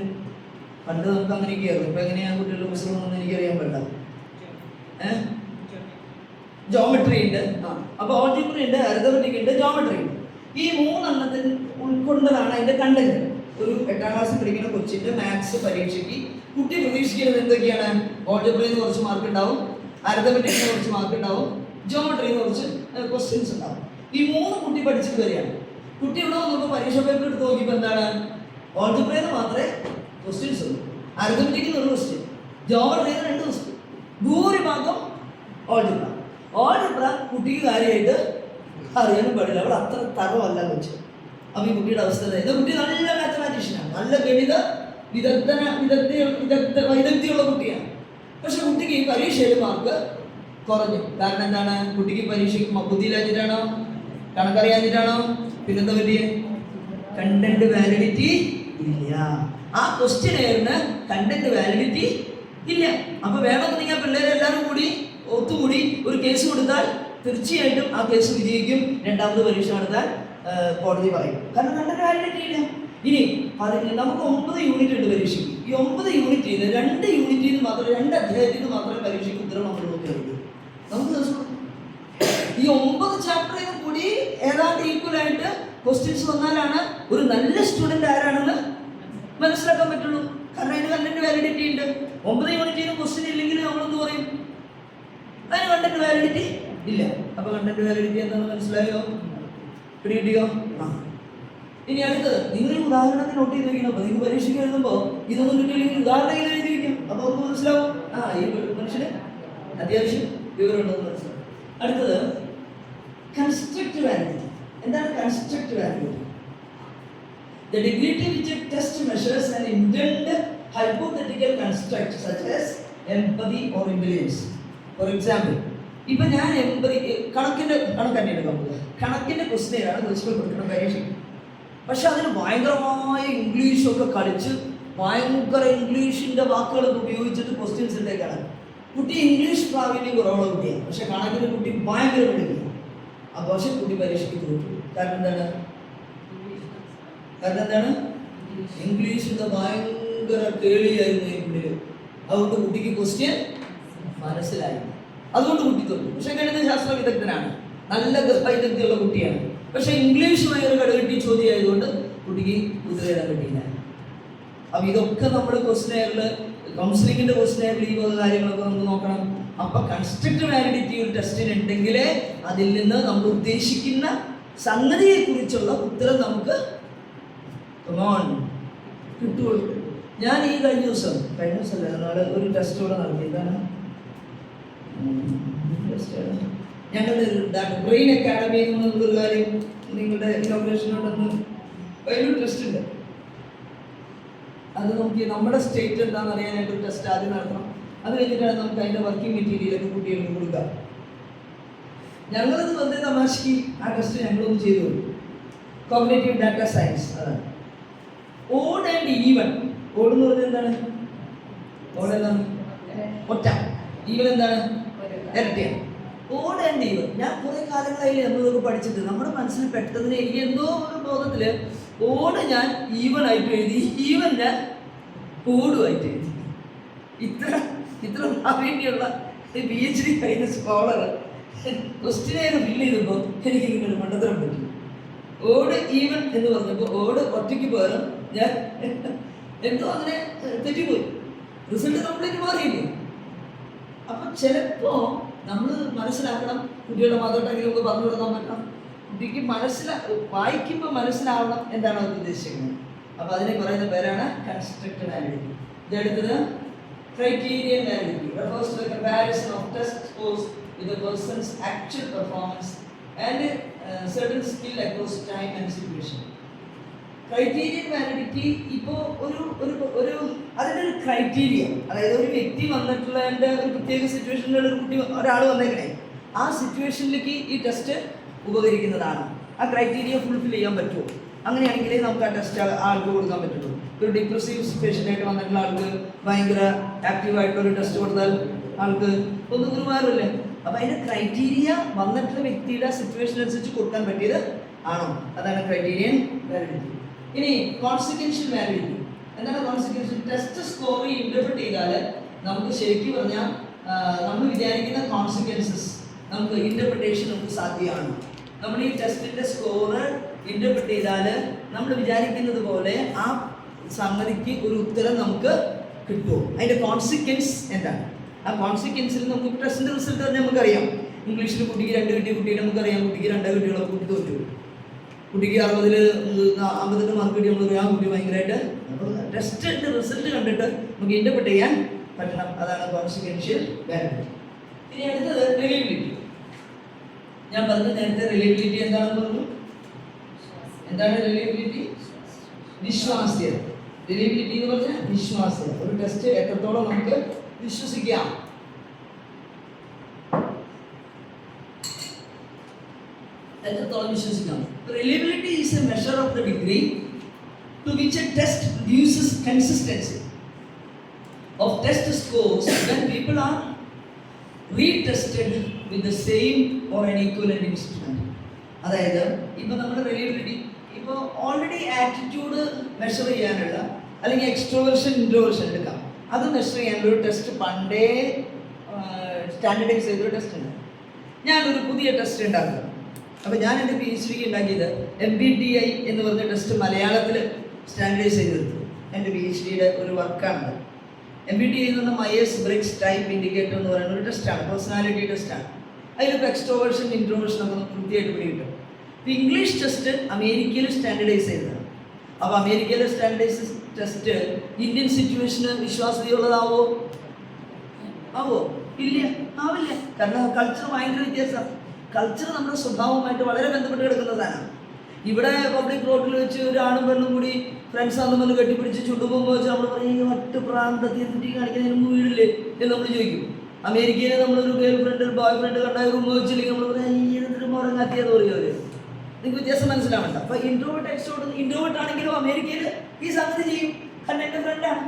പണ്ട് നമുക്ക് അങ്ങനെയൊക്കെയായിരുന്നു. ഇപ്പം എങ്ങനെയാണ് കുട്ടികളുടെ പുസ്തകമൊന്നും എനിക്കറിയാൻ പറ്റില്ല. ജോമെട്രി ഉണ്ട്. അപ്പോൾ ആൾജിബ്ര ഉണ്ട്, അരിതമെറ്റിക് ഉണ്ട്, ജോമെട്രി ഉണ്ട്. ഈ 3 എണ്ണത്തിൽ ഉൾക്കൊണ്ടതാണ് അതിൻ്റെ കണ്ടന്റ്. ഒരു 8ാം ക്ലാസ്സിൽ പഠിക്കുന്ന കൊച്ചിൻ്റെ മാത്സ് പരീക്ഷയ്ക്ക് കുട്ടി പ്രതീക്ഷിക്കുന്നത് എന്തൊക്കെയാണ്? ആൾജിബ്രയിൽ നിന്ന് കുറച്ച് മാർക്ക് ഉണ്ടാവും, അരിതമെറ്റിക്കിന് കുറച്ച് മാർക്ക് ഉണ്ടാവും, ജോമെട്രിയിൽ നിന്ന് കുറച്ച് ക്വസ്റ്റ്യൻസ് ഉണ്ടാവും. ഈ 3 കുട്ടി പഠിച്ചിട്ട് വരികയാണ്. കുട്ടി ഇവിടെ വന്നപ്പോൾ പരീക്ഷ പേപ്പർ എടുത്ത് നോക്കിയപ്പോൾ എന്താണ്? ആൾജിബ്രയിൽ നിന്ന് മാത്രമേ ക്വസ്റ്റ്യൻസ് ഉള്ളൂ, അരിതമെറ്റിക്കിന് 1 ക്വസ്റ്റ്യൻ, ജോമെട്രിയിൽ 2 ക്വസ്റ്റ്യൻ. ഭൂരിഭാഗം ആൾജിബ്ര കുട്ടിക്ക് കാര്യമായിട്ട് അറിയാനും പാടില്ല. അവിടെ അത്ര തറവല്ല കൊച്ച്. അപ്പൊ ഈ കുട്ടിയുടെ അവസ്ഥ കുട്ടി നല്ല മാത്തമാറ്റീഷ്യനാണ്, നല്ല ഗണിത വൈദഗ്ധ്യമുള്ള കുട്ടിയാണ്. പക്ഷെ കുട്ടിക്ക് ഈ പരീക്ഷയിൽ മാർക്ക് കുറഞ്ഞു. കാരണം എന്താണ്? കുട്ടിക്ക് പരീക്ഷയ്ക്ക് ബുദ്ധിയില്ലാഞ്ഞിട്ടാണോ? കണക്കറിയാഞ്ഞിട്ടാണോ? പിന്നെന്താ പറ്റിയ? കണ്ടന്റ് വാലിഡിറ്റി ഇല്ല. ആ ക്വസ്റ്റ്യനെയറിന് കണ്ടന്റ് വാലിഡിറ്റി ഇല്ല. അപ്പൊ വേണമെന്നുണ്ടെങ്കിൽ ആ പിള്ളേരെ എല്ലാവരും കൂടി ഒത്തുകൂടി ഒരു കേസ് കൊടുത്താൽ തീർച്ചയായിട്ടും ആ കേസ് വിജയിക്കും. 2ാമത് പരീക്ഷ നടത്താൻ കോടതി പറയും. കാരണം കണ്ടന്റ് വാലിഡിറ്റി ഇല്ല. ഇനി നമുക്ക് 9 യൂണിറ്റ് ഉണ്ട് പരീക്ഷയ്ക്ക്. ഈ 9 യൂണിറ്റിൽ നിന്ന് 2 യൂണിറ്റിൽ നിന്ന് മാത്രം 2 അധ്യായത്തിൽ നിന്ന് മാത്രമേ പരീക്ഷയ്ക്ക് ഉത്തരം നമ്മൾ നോക്കിയുള്ളൂ. നമുക്ക് ഈ 9 ചാപ്റ്ററിനും കൂടി ഏതാണ്ട് ഈക്വൽ ആയിട്ട് ക്വസ്റ്റ്യൻസ് വന്നാലാണ് ഒരു നല്ല സ്റ്റുഡന്റ് ആരാണെന്ന് മനസ്സിലാക്കാൻ പറ്റുള്ളൂ. കാരണം അതിന് കണ്ടന്റ് വാലിഡിറ്റി ഉണ്ട്. 9 യൂണിറ്റിന് ക്വസ്റ്റ്യൻ ഇല്ലെങ്കിൽ നമ്മളെന്ത് പറയും? അതിന് കണ്ടന്റ് വാലിഡിറ്റി ഇല്ല. അപ്പൊ കണ്ടന്റ് വാലിഡിറ്റി എന്താണെന്ന് മനസ്സിലായോ? പിടികിട്ടിയോ? ഇനി അടുത്തത് നിങ്ങൾ ഉദാഹരണത്തിന് നോട്ട് ചെയ്ത് വയ്ക്കണം. അപ്പൊ നിങ്ങൾ പരീക്ഷയ്ക്ക് എഴുതുമ്പോൾ ഇതൊന്നും കിട്ടിയില്ലെങ്കിൽ ഉദാഹരണം ഇങ്ങനെ എഴുതി വയ്ക്കും. അപ്പൊ നമുക്ക് മനസ്സിലാവും ഈ മനുഷ്യന് അത്യാവശ്യം വിവരമുണ്ടെന്ന് മനസ്സിലാവും. അടുത്തത് കൺസ്ട്രക്റ്റ് വാലിഡിറ്റി. എന്താണ് construct validity? The degree to which a test measures an intended hypothetical construct such as empathy or intelligence. For example, ഇപ്പൊ ഞാൻ കണക്കിന്റെ ക്വസ്റ്റ്യനാണ് ക്വസ്റ്റ്യൻ കൊടുക്കുന്ന പരീക്ഷയ്ക്ക്. പക്ഷെ അതിന് ഭയങ്കരമായ ഇംഗ്ലീഷൊക്കെ കളിച്ച് ഭയങ്കര ഇംഗ്ലീഷിന്റെ വാക്കുകളൊക്കെ ഉപയോഗിച്ചിട്ട് ക്വസ്റ്റ്യൻസ് ഇട്ടേക്കാണ്. കുട്ടി ഇംഗ്ലീഷ് പ്രാവീണ്യം കുറവുള്ള കുട്ടിയാണ്, പക്ഷെ കണക്കിന് കുട്ടി ഭയങ്കര പഠിക്കുക. അപ്പോൾ പക്ഷെ കുട്ടി പരീക്ഷയ്ക്ക് തോറ്റു. കാരണം എന്താണ്? ഇംഗ്ലീഷിന്റെ ഭയങ്കര കേളിയായിരുന്നു ഈ കുട്ടിയിൽ. അതുകൊണ്ട് കുട്ടിക്ക് ക്വസ്റ്റ്യൻ മനസ്സിലായി. അതുകൊണ്ട് കുട്ടി തോറ്റു. പക്ഷെ ഗണിത ശാസ്ത്ര വിദഗ്ധനാണ്, നല്ല വൈദഗ്ധ്യമുള്ള കുട്ടിയാണ്. പക്ഷെ ഇംഗ്ലീഷുമായി ഒരു കടുകെട്ടി ചോദ്യമായതുകൊണ്ട് കുട്ടിക്ക് ഉത്തരം കിട്ടിയില്ല. അപ്പൊ ഇതൊക്കെ നമ്മുടെ ക്വസ്റ്റ്യനെയറിൽ, കൗൺസിലിംഗിന്റെ ക്വസ്റ്റ്യനെയറിൽ ഈ വക കാര്യങ്ങളൊക്കെ നമുക്ക് നോക്കണം. അപ്പൊ കൺസ്ട്രക്ട് വാലിഡിറ്റി ഒരു ടെസ്റ്റിന് ഉണ്ടെങ്കിൽ അതിൽ നിന്ന് നമ്മൾ ഉദ്ദേശിക്കുന്ന സംഗതിയെ കുറിച്ചുള്ള ഉത്തരം നമുക്ക് കിട്ടുള്ളൂ. ഞാൻ ഈ കഴിഞ്ഞ ദിവസമല്ല നാളെ ഒരു ടെസ്റ്റ് കൂടെ നടത്തി. എന്താണ് ഞങ്ങളുടെ ബ്രെയിൻ അക്കാഡമി എന്നൊരു കാര്യം നിങ്ങളുടെ ഇനോഗ്രേഷനോടൊന്ന് വലിയൊരു ടെസ്റ്റ് ഉണ്ട്. അത് നമുക്ക് നമ്മുടെ സ്റ്റേറ്റ് എന്താണെന്ന് അറിയാനായിട്ട് ഒരു ടെസ്റ്റ് ആദ്യം നടത്തണം. അത് കഴിഞ്ഞിട്ടാണ് നമുക്ക് അതിൻ്റെ വർക്കിംഗ് മെറ്റീരിയലൊക്കെ കുട്ടികൾക്ക് കൊടുക്കാം. ഞങ്ങളത് വെറുതെ തമാശക്ക് ആ ടെസ്റ്റ് ഞങ്ങളൊന്നും ചെയ്തു കൊടുക്കും. കോഗ്നിറ്റീവ് ഡാറ്റ സയൻസ് അതാണ്. Odd and even. ഓഡ് എന്ന് പറഞ്ഞാൽ എന്താണ്? ഓഡ് എന്താണ്? ഒറ്റ. ഈവൻ എന്താണ്? ഇരട്ടിയാണ്. ഓഡ് ആൻഡ് ഈവൻ ഞാൻ കുറേ കാലങ്ങളായി നമ്മളിതൊക്കെ പഠിച്ചിട്ട് നമ്മുടെ മനസ്സിൽ പെട്ടെന്ന് എനിക്ക് എന്തോ ഒരു ബോധത്തിൽ ഓഡ് ഞാൻ ഈവൻ ആയിട്ട് എഴുതി, ഈവൻ ഞാൻ ഓടുമായിട്ട് എഴുതി. ഇത്ര ഭാവിയുള്ള PhD കഴിഞ്ഞ സ്കോളർ ക്വസ്റ്റ്യൻ ഫില്ല് ചെയ്തപ്പോൾ എനിക്ക് ഇങ്ങനെ മണ്ടത്തരം പറ്റി. ഓഡ് ഈവൻ എന്ന് പറഞ്ഞപ്പോൾ ഓഡ് ഒറ്റയ്ക്ക് പകരം ഞാൻ എന്തോ അങ്ങനെ തെറ്റിപ്പോയി. റിസൾട്ട് കംപ്ലീറ്റ് മാറിയില്ലേ? അപ്പം ചിലപ്പോൾ നമ്മൾ മനസ്സിലാക്കണം, കുട്ടികളുടെ മാതോട്ടെങ്കിലും നമുക്ക് പറഞ്ഞു കൊടുക്കാൻ പറ്റണം. കുട്ടിക്ക് വായിക്കുമ്പോൾ മനസ്സിലാവണം എന്താണ് അവർ ഉദ്ദേശിക്കുന്നത്. അപ്പോൾ അതിനെ പറയുന്ന പേരാണ് കൺസ്ട്രക്ട് വാലിഡിറ്റി. ഇതെടുത്തത് criterion validity refers to the comparison of test scores with a person's actual performance and certain skill across time and situation. Criterion validity ഇപ്പോൾ ഒരു അതിൻ്റെ ഒരു ക്രൈറ്റീരിയ, അതായത് ഒരു വ്യക്തി വന്നിട്ടുള്ള ഒരു പ്രത്യേക സിറ്റുവേഷനിൽ ഒരാൾ വന്നേക്കണേ, ആ സിറ്റുവേഷനിലേക്ക് ഈ ടെസ്റ്റ് ഉപകരിക്കുന്നതാണ്. ആ ക്രൈറ്റീരിയ ഫുൾഫിൽ ചെയ്യാൻ പറ്റുമോ? അങ്ങനെയാണെങ്കിലേ നമുക്ക് ആ ടെസ്റ്റ് ആൾക്ക് കൊടുക്കാൻ പറ്റുള്ളൂ. ഒരു ഡിപ്രസീവ് സിറ്റുവേഷനായിട്ട് വന്നിട്ടുള്ള ആൾക്ക് ഭയങ്കര ആക്റ്റീവായിട്ടുള്ളൊരു ടെസ്റ്റ് കൊടുത്താൽ ആൾക്ക് ഒന്നും ഗുരുമാറില്ലേ? അപ്പോൾ അതിൻ്റെ ക്രൈറ്റീരിയ വന്നിട്ടുള്ള വ്യക്തിയുടെ സിറ്റുവേഷൻ അനുസരിച്ച് കൊടുക്കാൻ പറ്റിയത് ആണോ? അതാണ് ക്രൈറ്റീരിയൻ വാലിഡിറ്റി. ഇനി കോൺസിക്വൻഷ്യൽ വാലിഡിറ്റി. എന്താണ് കോൺസിക്വൻഷ്യൽ? ടെസ്റ്റ് സ്കോർ ഇന്റർപ്രറ്റ് ചെയ്താൽ നമുക്ക് ശരിക്കും പറഞ്ഞാൽ നമ്മൾ വിചാരിക്കുന്ന കോൺസിക്വൻസസ് നമുക്ക് ഇന്റർപ്രിട്ടേഷൻ നമുക്ക് സാധ്യമാണ്. നമ്മൾ ഈ ടെസ്റ്റിന്റെ സ്കോർ ഇന്റർപ്രറ്റ് ചെയ്താൽ നമ്മൾ വിചാരിക്കുന്നത് പോലെ ആ സംഗതിക്ക് ഒരു ഉത്തരം നമുക്ക് കിട്ടുമോ? അതിന്റെ കോൺസിക്വൻസ് എന്താണ്? ആ കോൺസിക്വൻസിൽ നമുക്ക് ടെസ്റ്റിന്റെ റിസൾട്ട് തന്നെ നമുക്കറിയാം. ഇംഗ്ലീഷിൽ കുട്ടിക്ക് 2 കിട്ടിയ കുട്ടിയെ നമുക്കറിയാം, കുട്ടിക്ക് 2 കിട്ടിയുള്ള കുട്ടി തോറ്റു. കുട്ടിക്ക് 60-ൽ 50 മാർക്ക് കിട്ടി നമ്മൾ ആ കുട്ടി ഭയങ്കരമായിട്ട്. അപ്പോൾ ടെസ്റ്റിന്റെ റിസൾട്ട് കണ്ടിട്ട് നമുക്ക് ഇന്റർപ്രറ്റ് ചെയ്യാൻ പറ്റണം. അതാണ് കോൺസിക്വൻഷ്യൽ വാലിഡിറ്റി. ഇനി അടുത്തത് റിലയബിലിറ്റി. ഞാൻ പറഞ്ഞു നേരത്തെ റിലയബിലിറ്റി എന്താണെന്ന് പറഞ്ഞു. എന്താണ് റിലയബിലിറ്റി? വിശ്വാസ്യത. റിലയബിലിറ്റി എന്ന് പറഞ്ഞാൽ വിശ്വാസ്യത. ഒരു ടെസ്റ്റ് എത്രത്തോളം നമുക്ക് വിശ്വസിക്കാം. എത്രത്തോളം വിശ്വസിക്കാം. Reliability is a measure of the degree to which a test produces consistency of test scores when people are retested with the same or an equivalent instrument. അതായത് ഇപ്പോൾ നമ്മുടെ റിലയബിലിറ്റി ഇപ്പോൾ ഓൾറെഡി ആറ്റിറ്റ്യൂഡ് മെഷർ ചെയ്യാനുള്ള അല്ലെങ്കിൽ extroversion introversion എടുക്കാം, അത് measure ചെയ്യാനുള്ള ഒരു ടെസ്റ്റ് പണ്ടേ സ്റ്റാൻഡർഡൈസ് ചെയ്തൊരു ടെസ്റ്റ് ഉണ്ട്. ഞാനൊരു പുതിയ ടെസ്റ്റ് ഉണ്ടാക്കുക. അപ്പോൾ ഞാൻ എൻ്റെ PhD ഉണ്ടാക്കിയത് MBTI എന്ന് പറഞ്ഞ ടെസ്റ്റ് മലയാളത്തിൽ സ്റ്റാൻഡർഡൈസ് ചെയ്തെടുത്തു. എൻ്റെ PhD-യുടെ ഒരു വർക്കാണ്. MBTI എന്ന് പറഞ്ഞാൽ മയേഴ്സ് ബ്രിഗ്സ് ടൈപ്പ് ഇൻഡിക്കേറ്റർ എന്ന് പറയുന്ന ഒരു ടെസ്റ്റാണ്, പേഴ്സണാലിറ്റി ടെസ്റ്റാണ്. അതിലിപ്പോൾ എക്സ്ട്രോവേർഷൻ ഇൻട്രോവേർഷൻ നമുക്ക് കൃത്യമായിട്ട് പിടികിട്ടും. ഇപ്പോൾ ഇംഗ്ലീഷ് ടെസ്റ്റ് അമേരിക്കയിൽ സ്റ്റാൻഡർഡൈസ് ചെയ്തതാണ്. അപ്പോൾ അമേരിക്കയിലെ സ്റ്റാൻഡർഡൈസ് ടെസ്റ്റ് ഇന്ത്യൻ സിറ്റുവേഷന് വിശ്വാസ്യതയുള്ളതാവോ? ആവോ? ഇല്ല, ആവില്ല. കാരണം കൾച്ചർ ഭയങ്കര വ്യത്യാസമാണ്. കൾച്ചർ നമ്മുടെ സ്വഭാവമായിട്ട് വളരെ ബന്ധപ്പെട്ട് കിടക്കുന്നതാണ്. ഇവിടെ പബ്ലിക് റോഡിൽ വെച്ച് ഒരു ആണും പെണ്ണും കൂടി ഫ്രണ്ട്സ് ആണെന്ന് പറഞ്ഞ് കെട്ടിപ്പിടിച്ച് ചുണ്ടുമ്പോൾ വെച്ച് നമ്മൾ പറയും ഒറ്റ പ്രാന്തത്തിൽ തെറ്റി കാണിക്കുന്നതിന് മുമ്പ് വീടില്ലേ എന്ന് നമ്മൾ ചോദിക്കും. അമേരിക്കയിൽ നമ്മളൊരു ഗേൾ ഫ്രണ്ട് ബോയ് ഫ്രണ്ട് കണ്ടാൽ റൂം വെച്ചില്ലെങ്കിൽ നമ്മൾ പറയാം ഉറങ്ങാത്തിയെന്ന് പറയുമല്ലോ. നിങ്ങൾക്ക് വ്യത്യാസം മനസ്സിലാവണ്ട. അപ്പോൾ ഇൻട്രോവേർട്ട് ആണെങ്കിലും അമേരിക്കയിൽ ഈ സംഗതി ചെയ്യും, കാരണം എൻ്റെ ഫ്രണ്ടാണ്.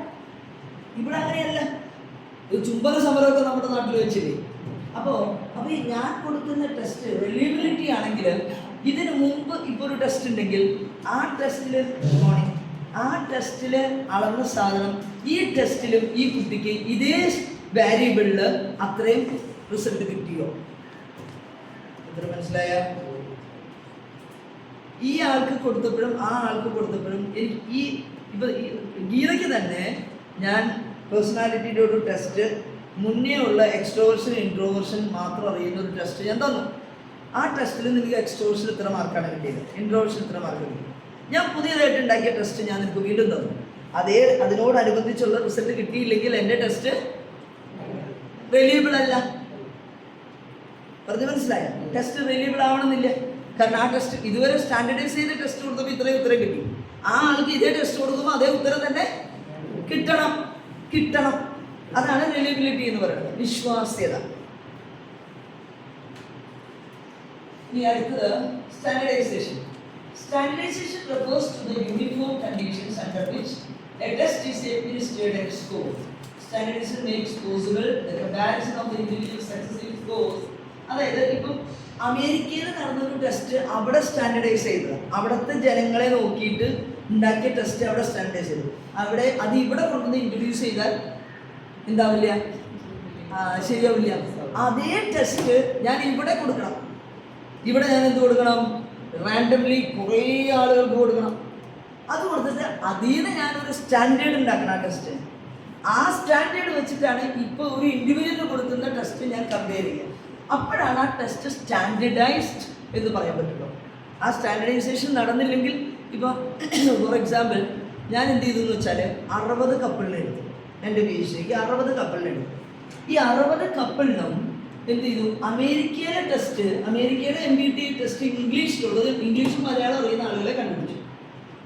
ഇവിടെ അങ്ങനെയല്ല. ചുംബന സമരമൊക്കെ നമ്മുടെ നാട്ടിൽ വെച്ചില്ലേ. അപ്പോൾ ഞാൻ കൊടുക്കുന്ന ടെസ്റ്റ് റിലയബിലിറ്റി ആണെങ്കിൽ ഇതിന് മുമ്പ് ഇപ്പോൾ ഒരു ടെസ്റ്റ് ഉണ്ടെങ്കിൽ ആ ടെസ്റ്റിൽ അളന്ന സാധനം ഈ ടെസ്റ്റിലും ഈ കുട്ടിക്ക് ഇതേ വാരിയബിളിൽ അത്രയും റിസൾട്ട് കിട്ടിയോ? എത്ര മനസ്സിലായ? ഈ ആൾക്ക് കൊടുത്തപ്പോഴും ആ ആൾക്ക് കൊടുത്തപ്പോഴും എനിക്ക് ഇപ്പോൾ ഗീതയ്ക്ക് തന്നെ ഞാൻ പേഴ്സണാലിറ്റിയുടെ ഒരു ടെസ്റ്റ് മുന്നേ ഉള്ള എക്സ്ട്രോവേർഷൻ ഇൻട്രോവേർഷൻ മാത്രം അറിയുന്ന ഒരു ടെസ്റ്റ് ഞാൻ തന്നു. ആ ടെസ്റ്റിൽ നിങ്ങൾക്ക് എക്സ്ട്രോവേർഷൻ ഇത്ര മാർക്കാണ് കിട്ടിയത്, ഇൻട്രോവേർഷൻ ഇത്ര മാർക്ക് കിട്ടി. ഞാൻ പുതിയതായിട്ട് ഉണ്ടാക്കിയ ടെസ്റ്റ് ഞാൻ നിങ്ങൾക്ക് വീണ്ടും തന്നു. അതിനോടനുബന്ധിച്ചുള്ള റിസൾട്ട് കിട്ടിയില്ലെങ്കിൽ എൻ്റെ ടെസ്റ്റ് റിലീബിൾ അല്ല. പറഞ്ഞ് മനസ്സിലായ? ടെസ്റ്റ് റിലീബിൾ ആവണമെന്നില്ല. കാരണം ആ ടെസ്റ്റ് ഇതുവരെ സ്റ്റാൻഡർഡൈസ് ചെയ്ത ടെസ്റ്റ് കൊടുത്തപ്പോൾ ഇത്രയും ഉത്തരം കിട്ടി. ആ ആൾക്ക് ഇതേ ടെസ്റ്റ് കൊടുക്കുമ്പോൾ അതേ ഉത്തരം തന്നെ കിട്ടണം. അതാണ് റിലീബിലിറ്റി എന്ന് പറയുന്നത്, വിശ്വാസ്യത. ഇനി അടുത്തത് standardisation. Standardization refers to the uniform conditions under which a test is administered and scored. Standardization makes possible the comparison of the individual successive scores. അതായത് ഇപ്പം അമേരിക്കയിൽ നടന്നൊരു ടെസ്റ്റ് അവിടെ സ്റ്റാൻഡർഡൈസ് ചെയ്തത്, അവിടുത്തെ ജനങ്ങളെ നോക്കിയിട്ട് ഉണ്ടാക്കിയ ടെസ്റ്റ് അവിടെ സ്റ്റാൻഡർഡൈസ് ചെയ്തു. അവിടെ അത് ഇവിടെ കൊണ്ടുവന്ന് ഇൻട്രൊഡ്യൂസ് ചെയ്താൽ എന്താവില്ല, ശരിയാവില്ല. അതേ ടെസ്റ്റ് ഞാൻ ഇവിടെ കൊടുക്കണം. ഇവിടെ ഞാൻ എന്ത് കൊടുക്കണം? റാൻഡംലി കുറേ ആളുകൾക്ക് കൊടുക്കണം. അത് കൊടുത്തിട്ട് അതീന്ന് ഞാനൊരു സ്റ്റാൻഡേർഡ് ഉണ്ടാക്കണം. ആ ടെസ്റ്റ് ആ സ്റ്റാൻഡേർഡ് വെച്ചിട്ടാണ് ഇപ്പോൾ ഒരു ഇൻഡിവിജ്വലിന് കൊടുക്കുന്ന ടെസ്റ്റ് ഞാൻ കമ്പയർ ചെയ്യുക. അപ്പോഴാണ് ആ ടെസ്റ്റ് സ്റ്റാൻഡേർഡൈസ്ഡ് എന്ന് പറയാൻ പറ്റുള്ളൂ. ആ സ്റ്റാൻഡർഡൈസേഷൻ നടന്നില്ലെങ്കിൽ, ഇപ്പോൾ ഫോർ എക്സാമ്പിൾ ഞാൻ എന്ത് ചെയ്തു എന്ന് വെച്ചാൽ 60 കപ്പിളിനെടുത്തു. എൻ്റെ PhD-ക്ക് 60 കപ്പിളിനെടുത്തു. ഈ 60 കപ്പിളിനും എന്ത് ചെയ്തു? അമേരിക്കയിലെ ടെസ്റ്റ്, അമേരിക്കയുടെ MBT ടെസ്റ്റ് ഇംഗ്ലീഷിലുള്ളത്, ഇംഗ്ലീഷും മലയാളം അറിയുന്ന ആളുകളെ കണ്ടുപിടിച്ചു.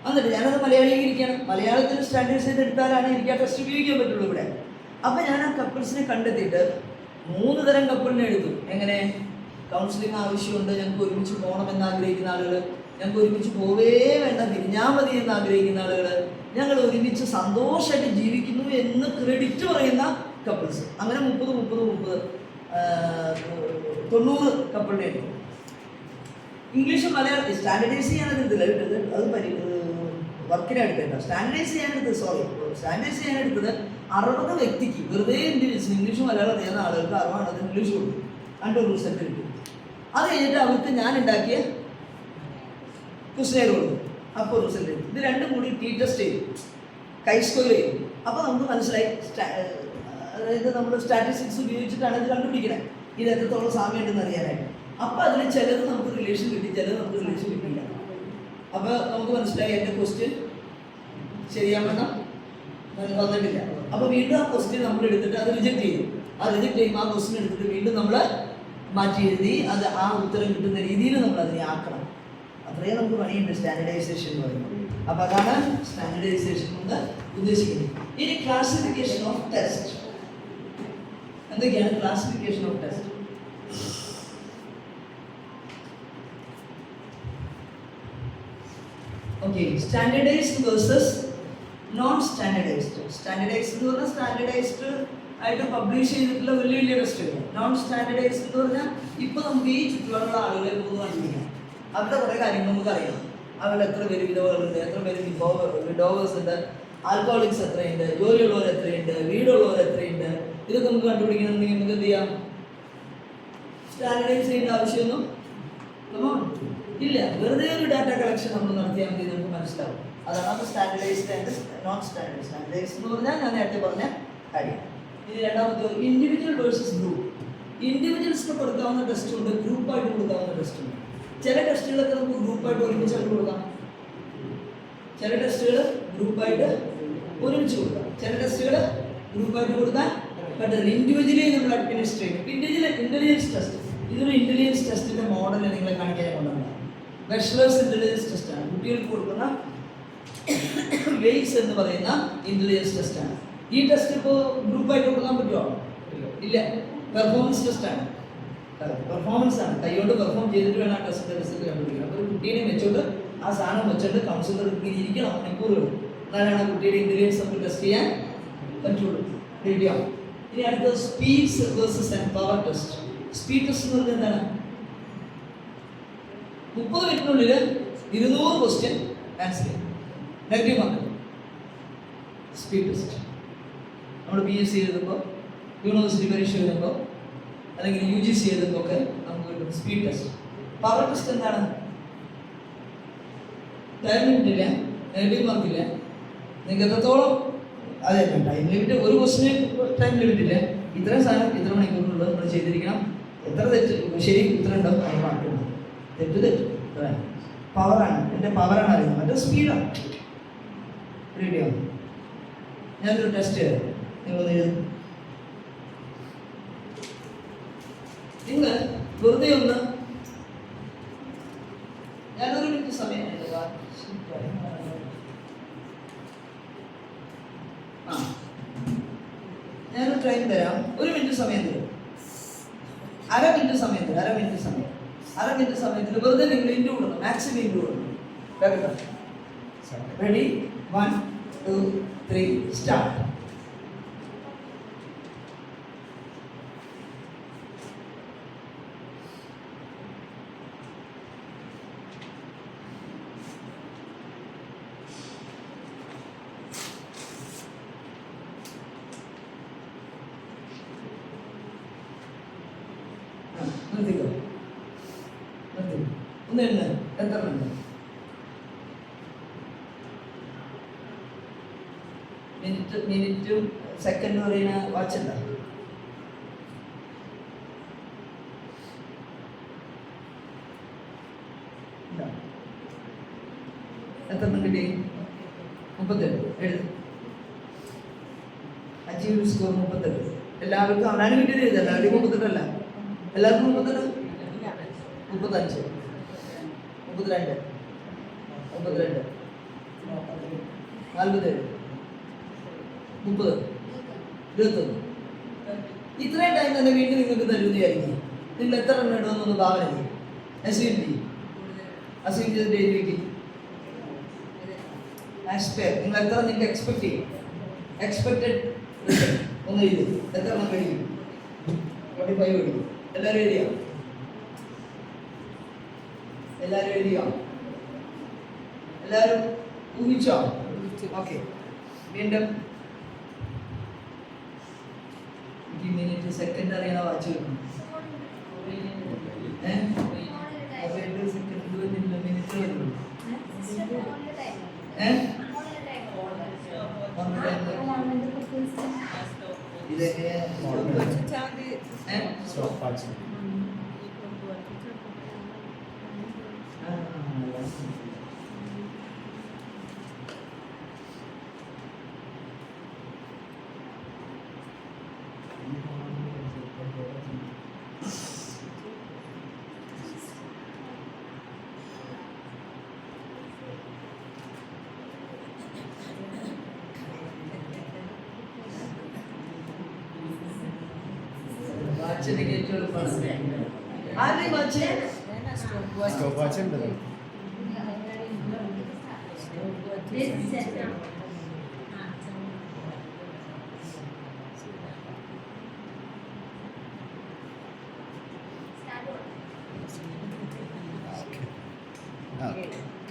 എന്നിട്ട് ഞാനത് മലയാളീകരിക്കണം. മലയാളത്തിൽ സ്റ്റാൻഡേർഡൈസ് ചെയ്തെടുത്താലാണ് എനിക്ക് ആ ടെസ്റ്റ് ഉപയോഗിക്കാൻ പറ്റുള്ളൂ ഇവിടെ. അപ്പം ഞാൻ ആ കപ്പിൾസിനെ കണ്ടെത്തിയിട്ട് 3 തരം കപ്പിളിനെ എടുത്തു. എങ്ങനെ? കൗൺസിലിംഗ് ആവശ്യമുണ്ട്, ഞങ്ങൾക്ക് ഒരുമിച്ച് പോകണമെന്ന് ആഗ്രഹിക്കുന്ന ആളുകൾ, ഞങ്ങൾക്ക് ഒരുമിച്ച് പോവേ വേണ്ട, തിരിഞ്ഞാൽ മതി എന്ന് ആഗ്രഹിക്കുന്ന ആളുകൾ, ഞങ്ങൾ ഒരുമിച്ച് സന്തോഷമായിട്ട് ജീവിക്കുന്നു എന്ന് ക്രെഡിറ്റ് പറയുന്ന കപ്പിൾസ്. അങ്ങനെ 90 കപ്പിളിനെ എടുത്തു. ഇംഗ്ലീഷും മലയാളം സ്റ്റാൻഡർഡൈസ് ചെയ്യാനത് എടുത്തില്ല, അത് വർക്കിനെ എടുത്തേണ്ട. സ്റ്റാൻഡർഡൈസ് ചെയ്യാനെടുത്തത് 60 വ്യക്തിക്ക് വെറുതെ ഇംഗ്ലീഷും മലയാളം അറിയുന്ന ആളുകൾക്ക് 60 ഇംഗ്ലീഷ് കൊടുത്തു. കണ്ടൊരു റിസൾട്ട് കിട്ടി. അത് കഴിഞ്ഞിട്ട് അവർക്ക് ഞാൻ ഉണ്ടാക്കിയ ക്വസ്റ്റ്യൻ കൊടുത്തു. അപ്പോൾ റിസൾട്ട് കിട്ടി. ഇത് രണ്ടും കൂടി ടെസ്റ്റ് ചെയ്തു, സ്കോർ ചെയ്തു. അപ്പോൾ നമുക്ക് മനസ്സിലായി, അതായത് നമ്മൾ സ്റ്റാറ്റിസ്റ്റിക്സ് ഉപയോഗിച്ചിട്ടാണ് ഇത് കണ്ടുപിടിക്കണേ, ഇത് എത്രത്തോളം സാമ്യമുണ്ടെന്ന് അറിയാനായിട്ട്. അപ്പോൾ അതിൽ ചിലത് നമുക്ക് റിലേഷൻ കിട്ടി, ചിലത് നമുക്ക് റിലേഷൻ കിട്ടിയില്ല. അപ്പോൾ നമുക്ക് മനസ്സിലായി എൻ്റെ ക്വസ്റ്റ്യൻ ശരിയാവണ്ണം വന്നിട്ടില്ല. അപ്പോൾ വീണ്ടും ആ ക്വസ്റ്റ്യൻ നമ്മൾ എടുത്തിട്ട് അത് റിജക്റ്റ് ചെയ്തു. ആ റിജക്റ്റ് ചെയ്യുമ്പോൾ ആ ക്വസ്റ്റ്യൻ എടുത്തിട്ട് വീണ്ടും നമ്മൾ മാറ്റി എഴുതി അത് ആ ഉത്തരം കിട്ടുന്ന രീതിയിൽ നമ്മൾ അതിനെ ആക്കണം. അത്രയും നമുക്ക് പണിയുണ്ട് സ്റ്റാൻഡർഡൈസേഷൻ എന്ന് പറയുമ്പോൾ. അപ്പോൾ അതാണ് സ്റ്റാൻഡർഡൈസേഷൻ കൊണ്ട് ഉദ്ദേശിക്കുന്നത്. ഇനി ക്ലാസിഫിക്കേഷൻ ഓഫ് ടെസ്റ്റ്. എന്തൊക്കെയാണ് classification of test? Okay, standardised versus non standardised. Standardised എന്ന് പറഞ്ഞാൽ സ്റ്റാൻഡർഡൈസ്ഡ് ആയിട്ട് പബ്ലിഷ് ചെയ്തിട്ടുള്ള വലിയ വലിയ ടെസ്റ്റുകൾ. നോൺ സ്റ്റാൻഡർഡൈസ്ഡ് എന്ന് പറഞ്ഞാൽ ഇപ്പോൾ നമുക്ക് ഈ ചുറ്റുപാടുള്ള ആളുകളെ നമുക്ക് കണ്ടുപിടിക്കാം. അവരുടെ കുറേ കാര്യങ്ങൾ നമുക്ക് അറിയാം. അവരുടെ എത്ര പേര് വിധവകളുണ്ട്, എത്ര പേര് വിഡോവേഴ്സ് ഉണ്ട്, ആൽക്കോളിക്സ് എത്രയുണ്ട്, ജോലിയുള്ളവർ എത്രയുണ്ട്, വീടുള്ളവർ എത്രയുണ്ട്, ഇതൊക്കെ നമുക്ക് കണ്ടുപിടിക്കണമെന്നുണ്ടെങ്കിൽ നമുക്ക് എന്ത് ചെയ്യാം? സ്റ്റാൻഡർഡൈസ് ചെയ്യേണ്ട ആവശ്യമൊന്നും ഇല്ല. വെറുതെ ഒരു ഡാറ്റ കളക്ഷൻ നമ്മൾ നടത്തിയാൽ മതി, നമുക്ക് മനസ്സിലാവും. അതാണ് standardised and non standardised. Standardised എന്ന് പറഞ്ഞാൽ ഞാൻ നേരത്തെ പറഞ്ഞ കാര്യം. ഇനി രണ്ടാമത്തെ ഇൻഡിവിജ്വൽ വേഴ്സസ് ഗ്രൂപ്പ്. ഇൻഡിവിജ്വൽസിന് കൊടുക്കാവുന്ന ടെസ്റ്റ് ഉണ്ട്, ഗ്രൂപ്പായിട്ട് കൊടുക്കാവുന്ന ടെസ്റ്റ് ഉണ്ട്. ചില ടെസ്റ്റുകളൊക്കെ നമുക്ക് ഗ്രൂപ്പായിട്ട് ഒരുമിച്ചായിട്ട് കൊടുക്കാം, ചില ടെസ്റ്റുകൾ ഗ്രൂപ്പായിട്ട് ഒരുമിച്ച് കൊടുക്കാം, ചില ടെസ്റ്റുകൾ ഗ്രൂപ്പായിട്ട് കൊടുക്കാൻ പറ്റില്ല. ഇൻഡിവിജ്വലി നമ്മൾ അഡ്മിനിസ്റ്റർ ചെയ്യും. ഇന്റലിജൻസ് ടെസ്റ്റ്, ഇതൊരു ഇന്റലിജൻസ് ടെസ്റ്റിന്റെ മോഡൽ നിങ്ങളെ കാണിക്കാൻ കൊണ്ടുവന്നത് വെഷ്ലേഴ്സ് ഇന്റലിജൻസ് ടെസ്റ്റാണ്. കുട്ടികൾക്ക് കൊടുക്കുന്ന വെയ്റ്റ്സ് എന്ന് പറയുന്ന ഇന്റലിജൻസ് ടെസ്റ്റാണ്. ഈ ടെസ്റ്റ് ഇപ്പോൾ ഗ്രൂപ്പായിട്ട് കൊടുക്കാൻ പറ്റുമോ? ഇല്ല. പെർഫോമൻസ് ടെസ്റ്റാണ്, പെർഫോമൻസ് ആണ്. കൈകൊണ്ട് പെർഫോം ചെയ്തിട്ട് വേണം ആ ടെസ്റ്റിന്റെ റിസൾട്ട് കണ്ടുപിടിക്കണം. അപ്പോൾ ഒരു കുട്ടീനെ വെച്ചോണ്ട് ആ സാധനം വെച്ചിട്ട് കൗൺസിലർ ഇരിക്കണം മണിക്കൂറുകൾ. എന്നാലാണ് ആ കുട്ടിയുടെ ഇന്റലിജൻസ് നമുക്ക് ടെസ്റ്റ് ചെയ്യാൻ പറ്റുള്ളൂ. റെഡിയോ? ഇനി അടുത്തത് speed versus and power test. Speed test എന്ന് പറഞ്ഞാൽ എന്താണ്? 30 മിനിറ്റിനുള്ളിൽ 200 ക്വസ്റ്റ്യൻ ആൻസർ ചെയ്യും, നെഗറ്റീവ് മാർക്ക്. സ്പീഡ് ടെസ്റ്റ് നമ്മൾ PSC എഴുതുമ്പോൾ, യൂണിവേഴ്സിറ്റി പരീക്ഷ എഴുതുമ്പോൾ, അല്ലെങ്കിൽ UGC എഴുതുമ്പോൾ ഒക്കെ നമുക്ക് കിട്ടും സ്പീഡ് ടെസ്റ്റ്. പവർ ടെസ്റ്റ് എന്താണ്? ടൈം ലിമിറ്റ് ഇല്ല, നെഗറ്റീവ് മാർക്ക് ഇല്ല. നിങ്ങൾക്ക് എത്രത്തോളം അതെ ടൈം ലിമിറ്റ്, ഒരു ക്വസ്റ്റിന് ടൈം ലിമിറ്റ് ഇല്ല, ഇത്ര സാധനം ഇത്ര മണിക്കൂറിനുള്ളത് നമ്മൾ ചെയ്തിരിക്കണം. എത്ര തെറ്റ് ശരി ഉത്തരം ഉണ്ടാവും അത് മാറ്റുണ്ട്. തെറ്റ് പവറാണ്, എൻ്റെ പവറാണ് അറിയുന്നത്, മറ്റേ സ്പീഡാണ്. റെഡിയോ? ഞാനൊരു ടെസ്റ്റ് ചെയ്യാം. നിങ്ങളൊന്ന് എഴുതും. നിങ്ങൾ വെറുതെ ഒന്ന് ഞാനൊരു മിനിറ്റ് സമയം ഞാനൊരു ടൈം തരാം. ഒരു മിനിറ്റ് സമയം തരും. അര മിനിറ്റ് സമയത്തിൽ വെറുതെ നിങ്ങൾ ഇൻറ്റു കൊടുക്കണം, മാക്സിമം ഇൻറ്റു കൊടുക്കണം. റെഡി? 1 2 3 സ്റ്റാർട്ട്. നിർത്തിക്കോ. ഒന്ന് എണ്ണ. എത്ര എണ്ണ? മിനിറ്റും സെക്കൻഡ് പറയുന്ന വാച്ചല്ല. എത്ര എണ്ണം കിട്ടി? 38. എഴുതും. Achieve score 38. എല്ലാവർക്കും അവനാണ് കിട്ടിയത് എഴുതുക. എല്ലാവരുടെയും 38 അല്ല. എല്ലാവർക്കും 38, 35, 32, 42, 47, 30, 21. ഇത്രയും ടൈം തന്നെ വീണ്ടും നിങ്ങൾക്ക് തരുന്നതായിരിക്കും. നിങ്ങൾ എത്ര എണ്ണം ഇടുമെന്നൊന്ന് ഭാവന ചെയ്യും. അസ്യൂം ചെയ്തിട്ട് എഴുതി വയ്ക്കും. നിങ്ങൾ എത്ര നിങ്ങൾക്ക് എക്സ്പെക്ട് ചെയ്യും. എക്സ്പെക്റ്റഡ് ഒന്ന് എഴുതും. എത്ര എണ്ണം കഴിയും? 45 കഴിയും. എല്ലാവരും എഴുതിയോ? എല്ലാവരും ഊഹിച്ചോ? ഓക്കെ. വീണ്ടും മിനിറ്റ് സെക്കൻഡ് അറിയണ വാച്ച് വെക്കണം. സെക്കൻഡ് വരുന്നില്ല, മിനിറ്റ് വരുന്നു.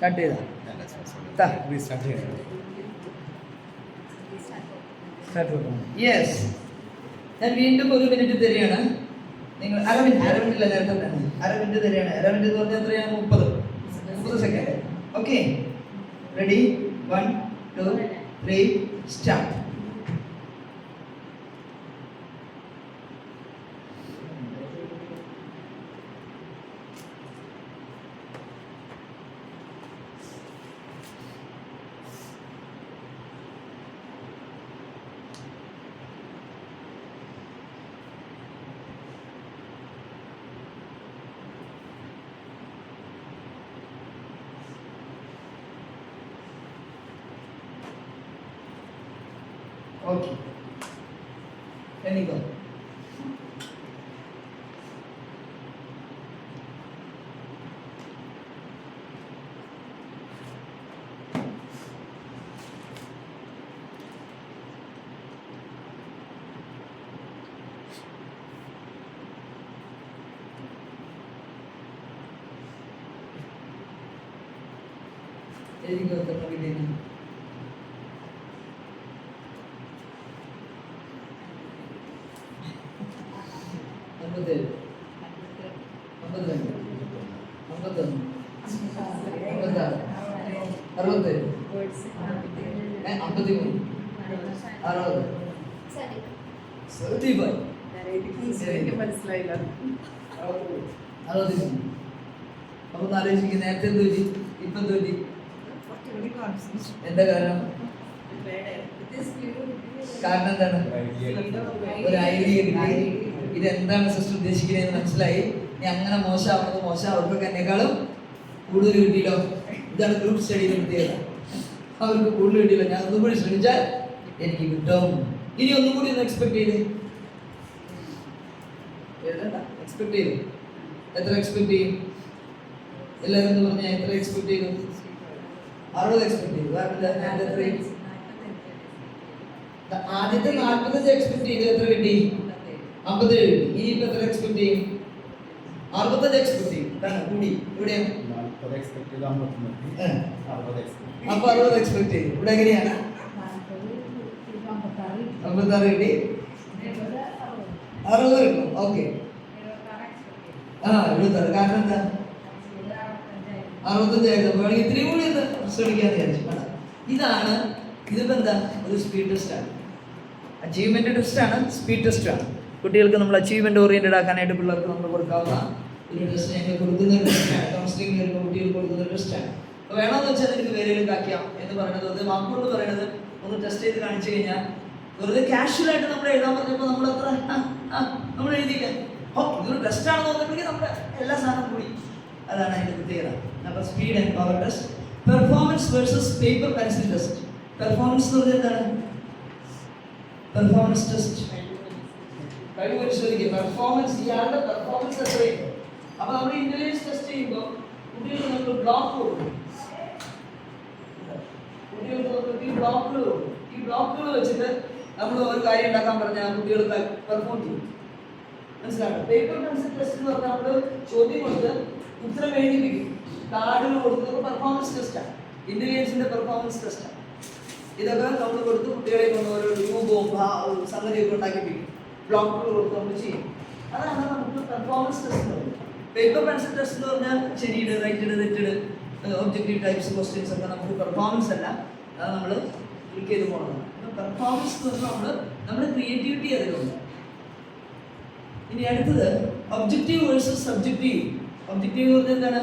കട്ട് ചെയ്താ യെസ്. ഞാൻ വീണ്ടും ഒരു മിനിറ്റ് തരികയാണ്. നിങ്ങൾ അര മിനിറ്റില്ല, നേരത്തെ തന്നെ അര മിനിറ്റ് തരികയാണ്. അര മിനിറ്റ് എന്ന് പറഞ്ഞാൽ എത്രയാണ്? 30 second. Okay, ready? 1 2 3 start. Okay. Can you go? There you go, the movie. Ambil 35. എനിക്ക് മനസ്സിലായില്ല. 63. അപ്പൊ ആലോചിക്കും നേരത്തെ തോറ്റി ഇപ്പം തോറ്റി എന്താ കാരണം? കാരണം എന്താണ്? ഒരു ഐഡിയ കിട്ടി. ഇതെന്താണ് സിസ്റ്റർ ഉദ്ദേശിക്കുന്നത് മനസ്സിലായി. ഇനി അങ്ങനെ മോശം അവർക്കൊക്കെ എന്നെക്കാളും കൂടുതൽ കിട്ടിയില്ലോ. ഇതാണ് ഗ്രൂപ്പ് സ്റ്റഡിയുടെ പ്രത്യേകത. അവർക്ക് കൂടുതൽ കിട്ടിയില്ല. ഞാൻ ഒന്നും കൂടി ശ്രമിച്ചാൽ എനിക്ക് കിട്ടും. ഇനി ഒന്നും കൂടി ഒന്ന് എക്സ്പെക്ട് ചെയ്ത് എക്സ്പെക്ട് ചെയ്തു. എത്ര എക്സ്പെക്ട് ചെയ്യും? എല്ലാവരും എന്ന് പറഞ്ഞാൽ എത്ര എക്സ്പെക്ട് ചെയ്തു? 60 എക്സ്പെക്ട് ചെയ്തു. ആദ്യത്തെ 45 എക്സ്പെക്ട് ചെയ്തു. എത്ര കിട്ടി? 57 കിട്ടി. ഇനിയിപ്പോ എത്ര എക്സ്പെക്ട് ചെയ്യും? 65 എക്സ്പെക്ട് ചെയ്യും. കാരണം കൂടി. ഇവിടെ 40 എക്സ്പെക്ട് ചെയ്തു, 60 എക്സ്പെക്ട് ചെയ്തു. ഇവിടെ എങ്ങനെയാണ്? 56 കിട്ടി, 60 കിട്ടും. ഓക്കെ. 76. കാരണം എന്താ? 65 ആയിരുന്നു. വേണമെങ്കിൽ ഇത്രയും കൂടി ഒന്ന് ശ്രമിക്കാന്ന് വിചാരിച്ചു. ഇതിപ്പോ എന്താ? ഒരു സ്പീഡ് ടെസ്റ്റ് ആണ്. അച്ചീവ്മെന്റ് ടെസ്റ്റ് ആണ്, സ്പീഡ് ടെസ്റ്റ് ആണ്. കുട്ടികൾക്ക് നമ്മൾ അച്ചീവ്മെന്റ് ഓറിയന്റഡ് ആക്കാനായിട്ട് പിള്ളേർക്ക് നമ്മൾ കൊടുക്കാവുന്ന ഒരു ടെസ്റ്റ്. ഞങ്ങൾ കൊടുക്കുന്ന ടെസ്റ്റാണ്. കൗൺസിലിംഗ് വരുമ്പോൾ കുട്ടികൾക്ക് കൊടുക്കുന്ന ടെസ്റ്റാണ്. അപ്പോൾ വേണമെന്ന് വെച്ചാൽ എനിക്ക് വേറെ കാക്കാം എന്ന് പറയുന്നത്, അത് വാക്കുകൊണ്ട് പറയുന്നത് ഒന്ന് ടെസ്റ്റ് ചെയ്ത് കാണിച്ചു കഴിഞ്ഞാൽ വെറുതെ കാഷ്വലായിട്ട് നമ്മൾ എഴുതാൻ പറഞ്ഞപ്പോൾ നമ്മൾ അത്ര നമ്മൾ എഴുതിയില്ല. ഇതൊരു ടെസ്റ്റ് ആണെന്ന് തോന്നുന്നുണ്ടെങ്കിൽ നമ്മുടെ എല്ലാ സാധനവും കൂടി. അതാണ് അതിൻ്റെ പ്രത്യേകത. അപ്പോൾ speed and power test. Performance versus paper pencil test. Performance എന്ന് പറഞ്ഞാൽ എന്താണ്? പെർഫോമൻസ് ടെസ്റ്റ് കഴിവ് പരിശോധിക്കുക. പെർഫോമൻസ്, ഇയാളുടെ പെർഫോമൻസ് എത്രയും. അപ്പൊ നമ്മൾ ഇന്റലിജൻസ് ടെസ്റ്റ് ചെയ്യുമ്പോൾ കുട്ടികൾക്ക് നമ്മൾ ബ്ലോക്ക് കൊടുക്കും. കുട്ടികൾക്ക് നമ്മൾ ഈ ബ്ലോക്കുകൾ വെച്ചിട്ട് നമ്മൾ ഒരു കാര്യം ഉണ്ടാക്കാൻ പറഞ്ഞാൽ കുട്ടികൾ പെർഫോം ചെയ്യും. മനസ്സിലാക്കണം. പേപ്പർ പെൻസിൽ ടെസ്റ്റ് എന്ന് പറഞ്ഞാൽ നമ്മൾ ചോദ്യം കൊടുത്ത് ഉത്തരം എഴുതിപ്പിക്കും. കാർഡുകൾ കൊടുക്കുന്നത് പെർഫോമൻസ് ടെസ്റ്റാണ്. ഇന്റലിജൻസിന്റെ പെർഫോമൻസ് ടെസ്റ്റാണ്. ഇതൊക്കെ നമ്മൾ കൊടുത്ത് കുട്ടികളെ കൊണ്ട് ഓരോ രൂപവും സംഗതിയൊക്കെ ഉണ്ടാക്കിപ്പിക്കും. ബ്ലോക്കുകൾ കൊടുത്ത് നമ്മൾ ചെയ്യും. അതാണ് നമുക്ക് പെർഫോമൻസ് ടെസ്റ്റ് എന്ന് പറയുന്നത്. പേപ്പർ പെൻസിൽ ടെസ്റ്റ് എന്ന് പറഞ്ഞാൽ ശരിയിട്, റൈറ്റിട്, തെറ്റിട്, ഒബ്ജക്റ്റീവ് ടൈപ്സ് ക്വസ്റ്റ്യൻസ് ഒക്കെ നമുക്ക് പെർഫോമൻസ് അല്ല, അത് നമ്മൾ ക്ലിക്ക് ചെയ്ത് പോകണം. പെർഫോമൻസ് എന്ന് പറഞ്ഞാൽ നമ്മുടെ ക്രിയേറ്റിവിറ്റി അതിലുണ്ട്. ഇനി അടുത്തത് ഒബ്ജക്റ്റീവ് വേഴ്സസ് സബ്ജക്റ്റീവ്. ഒബ്ജക്റ്റീവ് എന്ന് പറഞ്ഞാൽ എന്താണ്?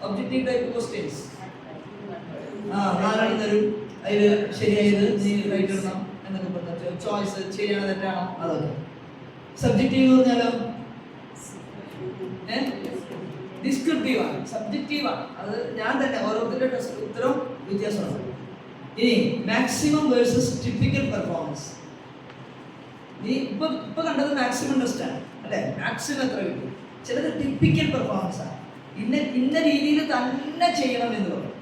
Objective type questions. നാലെണ്ണം തരും, അതിൽ ശരിയായത് നീ റൈറ്റ് ഇടണം എന്നൊക്കെ പറഞ്ഞു. ചോയ്സ് ശരിയാണോ തെറ്റാണോ അതൊക്കെ. സബ്ജക്റ്റീവ് എന്ന് പറഞ്ഞാലോ ഡിസ്ക്രിപ്റ്റീവ് ആണ്, സബ്ജക്റ്റീവ് ആണ്. അത് ഞാൻ തന്നെ ഓരോരുത്തരുടെ ടെസ്റ്റ് ഉത്തരവും വ്യത്യാസമാണ്. ഇനി മാക്സിമം വേഴ്സസ് ടിപ്പിക്കൽ പെർഫോമൻസ്. നീ ഇപ്പൊ കണ്ടത് മാക്സിമം ടെസ്റ്റ് ആണ് അല്ലെ? മാക്സിമം എത്ര കിട്ടും? ചിലത് ടിപ്പിക്കൽ പെർഫോമൻസ് ആണ്. ഇന്ന രീതിയിൽ തന്നെ ചെയ്യണം എന്ന് പറയും.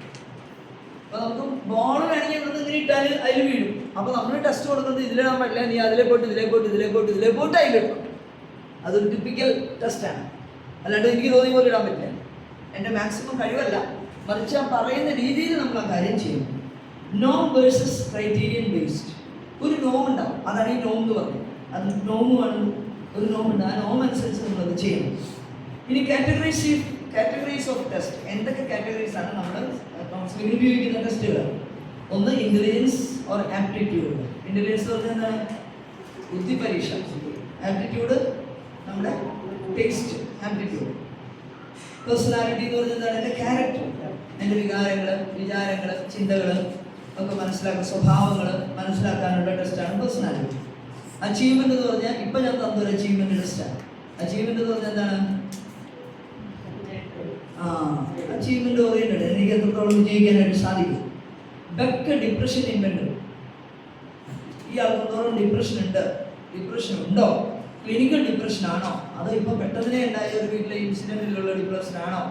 അപ്പൊ നമുക്ക് ബോൾ വേണമെങ്കിൽ ഇവിടെ ഇങ്ങനെ ഇട്ടാൽ അതിൽ വീഴും. അപ്പൊ നമ്മൾ ടെസ്റ്റ് കൊടുക്കുന്നത് ഇതിലിടാൻ പറ്റില്ല, നീ അതിലെ പോയിട്ട് ഇതിലെ പോയിട്ട് അതിലിടണം. അതൊരു ടിപ്പിക്കൽ ടെസ്റ്റാണ്. അല്ലാണ്ട് എനിക്ക് തോന്നിയ പോലെ ഇടാൻ പറ്റില്ല. എൻ്റെ മാക്സിമം കഴിവല്ല, മറിച്ച് ആ പറയുന്ന രീതിയിൽ നമ്മൾ ആ കാര്യം ചെയ്യും. നോം വേഴ്സസ് ക്രൈറ്റീരിയൻ ബേസ്ഡ്. ഒരു നോം ഉണ്ടാവും, അതാണ് ഈ നോം എന്ന് പറയുന്നത്. അത് നോമുമാണ്, ഒരു നോം ഉണ്ട്. ആ നോം അനുസരിച്ച് നമ്മളത് ചെയ്യണം. ഇനി കാറ്റഗറീസ് ഓഫ് ടെസ്റ്റ്. എന്തൊക്കെ കാറ്റഗറീസ് ആണ് നമ്മൾ കൗൺസിലിംഗിൽ ഉപയോഗിക്കുന്ന ടെസ്റ്റുകൾ? ഒന്ന് ഇന്റലിജൻസ് ഓർ ആപ്റ്റിറ്റ്യൂഡ്. ഇന്റലിജൻസ് പറഞ്ഞാൽ എന്താണ്? ബുദ്ധി പരീക്ഷ. ആപ്റ്റിറ്റ്യൂഡ് നമ്മുടെ ടേസ്റ്റ്, ആപ്റ്റിറ്റ്യൂഡ്. പേഴ്സണാലിറ്റി എന്ന് പറഞ്ഞാൽ എന്താണ്? എൻ്റെ ക്യാരക്ടർ, എൻ്റെ വിചാരങ്ങൾ, ചിന്തകൾ ഒക്കെ മനസ്സിലാക്കുക, സ്വഭാവങ്ങൾ മനസ്സിലാക്കാനുള്ള ടെസ്റ്റാണ് പേഴ്സണാലിറ്റി. അച്ചീവ്മെന്റ് എന്ന് പറഞ്ഞാൽ ഇപ്പം ഞാൻ തന്നൊരു അച്ചീവ്മെന്റ് ടെസ്റ്റാണ്. അച്ചീവ്മെന്റ് എന്ന് പറഞ്ഞാൽ എന്താണ്? Achievement oriented. എനിക്ക് എത്രത്തോളം വിജയിക്കാനായിട്ട് സാധിക്കും. ബെക്ക് ഡിപ്രഷൻ ഇൻവെന്ററി. ഈ ആൾക്കെന്തോളം ഡിപ്രഷൻ ഉണ്ടോ? ക്ലിനിക്കൽ ഡിപ്രഷൻ ആണോ? അതോ ഇപ്പൊ പെട്ടെന്നേ ഉണ്ടായ ഒരു വീട്ടിലെ ഇൻസിഡന്റിലുള്ള ഡിപ്രഷൻ ആണോ?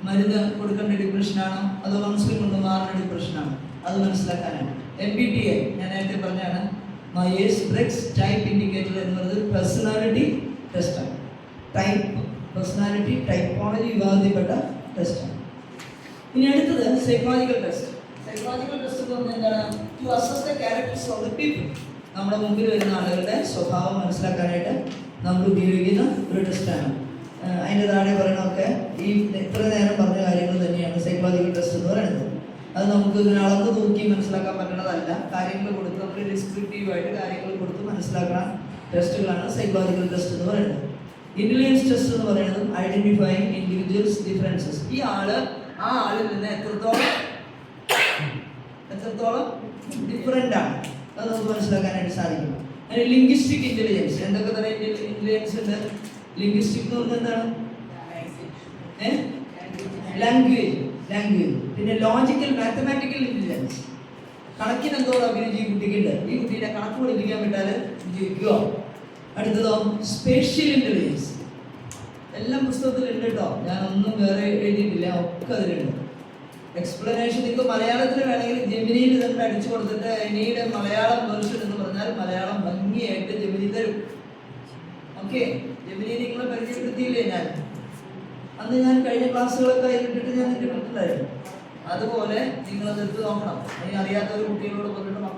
മരുന്ന് കൊടുക്കേണ്ട ഡിപ്രഷൻ ആണോ? അതോ കൗൺസിലിംഗ് കൊണ്ട് മാറുന്ന ഡിപ്രഷൻ ആണോ? അത് മനസ്സിലാക്കാനാണ്. MBTI ഞാൻ നേരത്തെ പറഞ്ഞാണ്. മയേഴ്സ് ബ്രിഗ്സ് ടൈപ്പ് ഇൻഡിക്കേറ്റർ എന്ന് പറയുന്നത് പേഴ്സണാലിറ്റി ടെസ്റ്റാണ്. പേഴ്സണാലിറ്റി ടൈപ്പോളജി വിഭാഗത്തിൽപ്പെട്ട ടെസ്റ്റാണ്. ഇനി അടുത്തത് സൈക്കോളജിക്കൽ ടെസ്റ്റ്. സൈക്കോളജിക്കൽ ടെസ്റ്റ് എന്ന് പറഞ്ഞാൽ എന്താണ്? To assess the characters of the people. നമ്മുടെ മുമ്പിൽ വരുന്ന ആളുകളുടെ സ്വഭാവം മനസ്സിലാക്കാനായിട്ട് നമ്മൾ ഉപയോഗിക്കുന്ന ഒരു ടെസ്റ്റാണ്. അതിൻ്റെ താഴെ പറയണമൊക്കെ ഈ ഇത്ര നേരം പറഞ്ഞ കാര്യങ്ങൾ തന്നെയാണ് സൈക്കോളജിക്കൽ ടെസ്റ്റ് എന്ന് പറയുന്നത്. അത് നമുക്ക് ഇതിനെ അളന്ന് തൂക്കി മനസ്സിലാക്കാൻ പറ്റുന്നതല്ല. കാര്യങ്ങൾ കൊടുത്ത് നമ്മൾ ഡിസ്ക്രിപ്റ്റീവായിട്ട് കാര്യങ്ങൾ കൊടുത്ത് മനസ്സിലാക്കാൻ ടെസ്റ്റുകളാണ് സൈക്കോളജിക്കൽ ടെസ്റ്റ് എന്ന് പറയുന്നത്. ഇന്റലിജൻസ് ടെസ്റ്റ് എന്ന് പറയുന്നത് ഐഡന്റിഫൈങ് ഇൻഡിവിജ്വൽസ് ഡിഫറൻസസ്. ഈ ആള് ആ ആളിൽ നിന്ന് എത്രത്തോളം ഡിഫറെന്റ് ആണ് അത് നമുക്ക് മനസ്സിലാക്കാനായിട്ട് സാധിക്കും. ലിംഗ്വിസ്റ്റിക് ഇന്റലിജൻസ്, എന്തൊക്കെ തരം ഇന്റലിജൻസ് ഉണ്ട്? ലിംഗ്വിസ്റ്റിക് എന്ന് പറഞ്ഞാൽ എന്താണ്? ലാംഗ്വേജ്. പിന്നെ ലോജിക്കൽ മാത്തമാറ്റിക്കൽ ഇന്റലിജൻസ്, കണക്കിന് എന്തോളം അഭിരുചി ഈ കുട്ടിക്കുണ്ട്. ഈ കുട്ടീനെ കണക്ക് പഠിപ്പിക്കാൻ വിട്ടാൽ വിജയിക്കുമോ? അടുത്തതോ സ്പേഷ്യൽ ഇന്റലിജൻസ്. എല്ലാം പുസ്തകത്തിലുണ്ട് കേട്ടോ, ഞാനൊന്നും വേറെ എഴുതിയിട്ടില്ല, ഒക്കെ അതിലുണ്ട്. എക്സ്പ്ലനേഷൻ നിങ്ങൾക്ക് മലയാളത്തിൽ വേണമെങ്കിൽ ജെമിനിയിൽ തന്നെ അടിച്ചു കൊടുത്തിട്ട് എനിയുടെ മലയാളം വേർഷൻ എന്ന് പറഞ്ഞാൽ മലയാളം ഭംഗിയായിട്ട് ജെമിനി തരും. ഓക്കെ, ജെമിനി നിങ്ങളെ പരിചയപ്പെടുത്തിയില്ലേ ഞാൻ അന്ന്? ഞാൻ കഴിഞ്ഞ ക്ലാസ്സുകളൊക്കെ ഇട്ടിട്ട് ഞാൻ നിങ്ങൾക്ക് ഇട്ടിട്ടുണ്ടായിരുന്നു. അതുപോലെ നിങ്ങളത് എടുത്ത് നോക്കണം. അതിന് അറിയാത്ത ഒരു കുട്ടികളോട് പറഞ്ഞിട്ട്